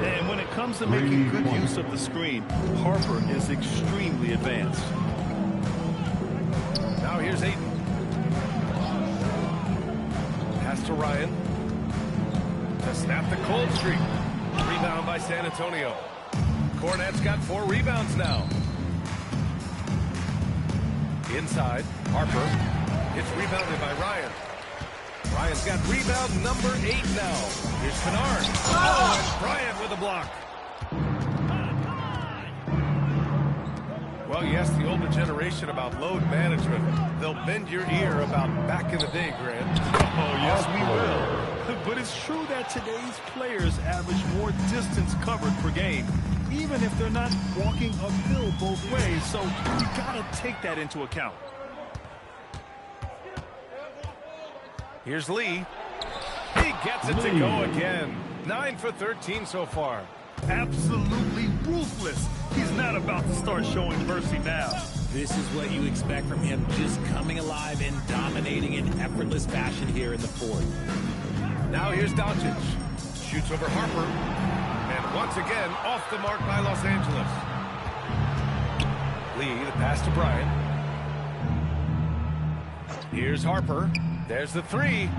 C: And when it comes to making good use of the screen, Harper is extremely advanced.
A: Now here's Ayton. Pass to Ryan. To snap the cold streak. Rebound by San Antonio. Cornette's got 4 rebounds now. Inside, Harper. It's rebounded by Ryan. Ryan's got rebound number 8 now. Here's Kennard. Oh, and Bryant with a block. Well, you ask the older generation about load management. They'll bend your ear about back in the day, Grant.
C: Oh, yes, we will. But it's true that today's players average more distance covered per game, even if they're not walking uphill both ways. So you got to take that into account.
A: Here's Lee. He gets it to go again. 9 for 13 so far.
C: Absolutely ruthless. He's not about to start showing mercy now.
B: This is what you expect from him, just coming alive and dominating in effortless fashion here in the fourth.
A: Now here's Doncic. Shoots over Harper. And once again, off the mark by Los Angeles. Lee, the pass to Bryant. Here's Harper. There's the 3.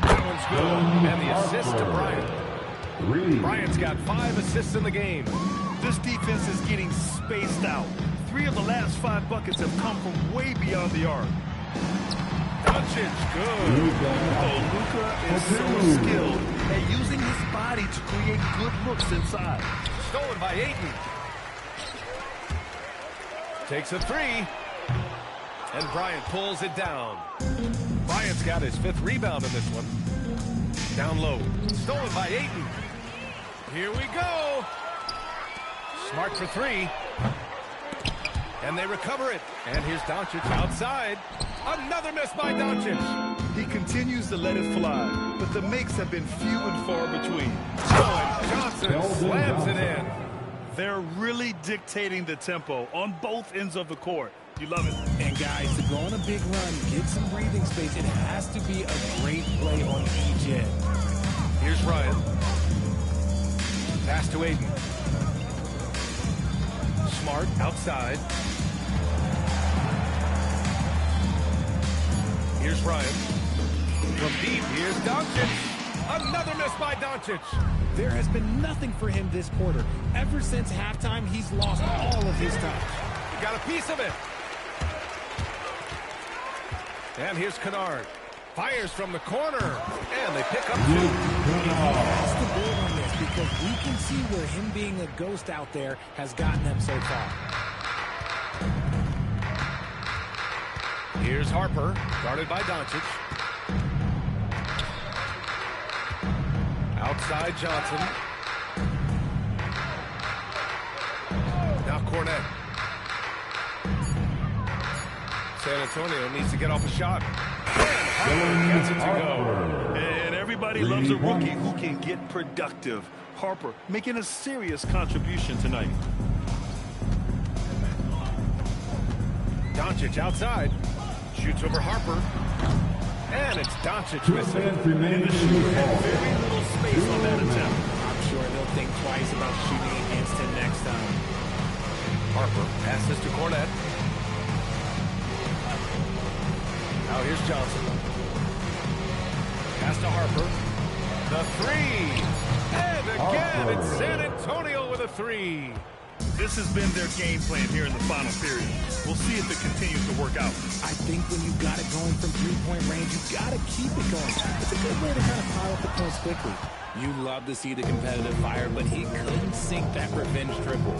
A: That one's good. And the assist to Bryant. Bryant's got 5 assists in the game.
C: This defense is getting spaced out. 3 of the last 5 buckets have come from way beyond the arc.
A: Doncic, good.
C: Oh, Luka is so skilled at using his body to create good looks inside.
A: Stolen by Ayton. Takes a 3. And Bryant pulls it down. Bryant's got his 5th rebound in this one. Down low. Stolen by Ayton. Here we go. Smart for 3. And they recover it. And here's Doncic outside. Another miss by Doncic.
C: He continues to let it fly, but the makes have been few and far between.
A: Johnson slams it in.
C: They're really dictating the tempo on both ends of the court. You love it.
B: And guys, to go on a big run, get some breathing space, it has to be a great play on each end.
A: Here's Ryan. Pass to Ayton. Smart outside. Here's Ryan. From deep, here's Doncic. Another miss by Doncic.
B: There has been nothing for him this quarter. Ever since halftime, he's lost all of his touch.
A: He got a piece of it. And here's Kennard. Fires from the corner. And they pick up 2.
B: He has to build on this because we can see where him being a ghost out there has gotten them so far.
A: Here's Harper, guarded by Doncic. Outside Johnson. Now Cornette. San Antonio needs to get off a shot. And Harper gets it to go.
C: And everybody loves a rookie who can get productive. Harper making a serious contribution tonight.
A: Doncic outside. Shoots over Harper. And it's Doncic missing.
C: And the shooter had very little space on that attempt.
B: I'm sure they'll think twice about shooting against him next time.
A: Harper passes to Cornette. Now here's Johnson. Pass to Harper. The 3. And again, it's San Antonio with a 3.
C: This has been their game plan here in the final period. We'll see if it continues to work out.
B: I think when you got it going from three-point range, you got to keep it going. It's a good way to kind of pile up the points quickly. You love to see the competitive fire, but he couldn't sink that revenge triple.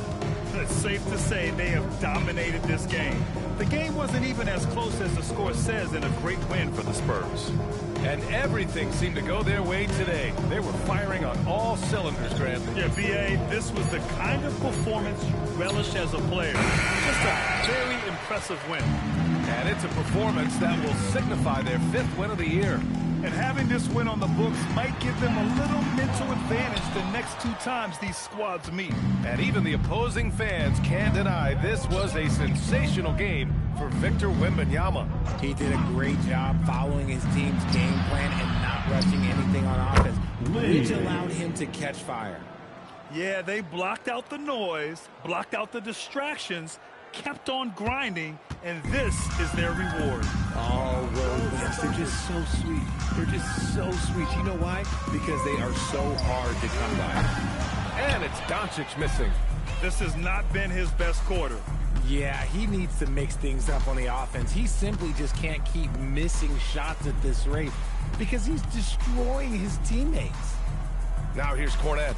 C: It's safe to say they have dominated this game. The game wasn't even as close as the score says in a great win for the Spurs.
A: And everything seemed to go their way today. They were firing on all cylinders, Grant.
C: Yeah, B.A., this was the kind of performance you relish as a player. Just a very impressive win.
A: And it's a performance that will signify their 5th win of the year.
C: And having this win on the books might give them a little mental advantage the next 2 times these squads meet.
A: And even the opposing fans can't deny this was a sensational game for Victor Wembanyama.
B: He did a great job following his team's game plan and not rushing anything on offense, which allowed him to catch fire.
C: Yeah, they blocked out the noise, blocked out the distractions, kept on grinding, and this is their reward.
B: Oh, Rose, they're just so sweet. They're just so sweet. You know why? Because they are so hard to come by.
A: And it's Doncic missing.
C: This has not been his best quarter.
B: Yeah, he needs to mix things up on the offense. He simply just can't keep missing shots at this rate because he's destroying his teammates.
A: Now here's Kornet.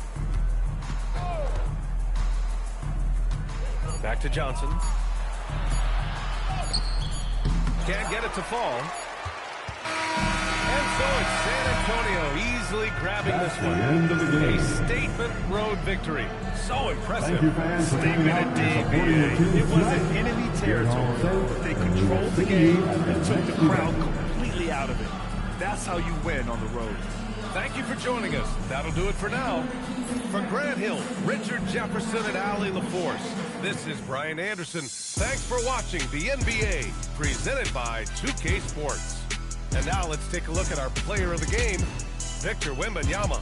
A: Back to Johnson. Can't get it to fall. And so it's San Antonio easily grabbing this one. A statement road victory. So impressive.
C: Statement indeed. It wasn't enemy territory, but they controlled the game and took the crowd completely out of it. That's how you win on the road.
A: Thank you for joining us. That'll do it for now. For Grant Hill, Richard Jefferson, and Allie LaForce, this is Brian Anderson. Thanks for watching the NBA, presented by 2K Sports. And now let's take a look at our player of the game, Victor Wembanyama.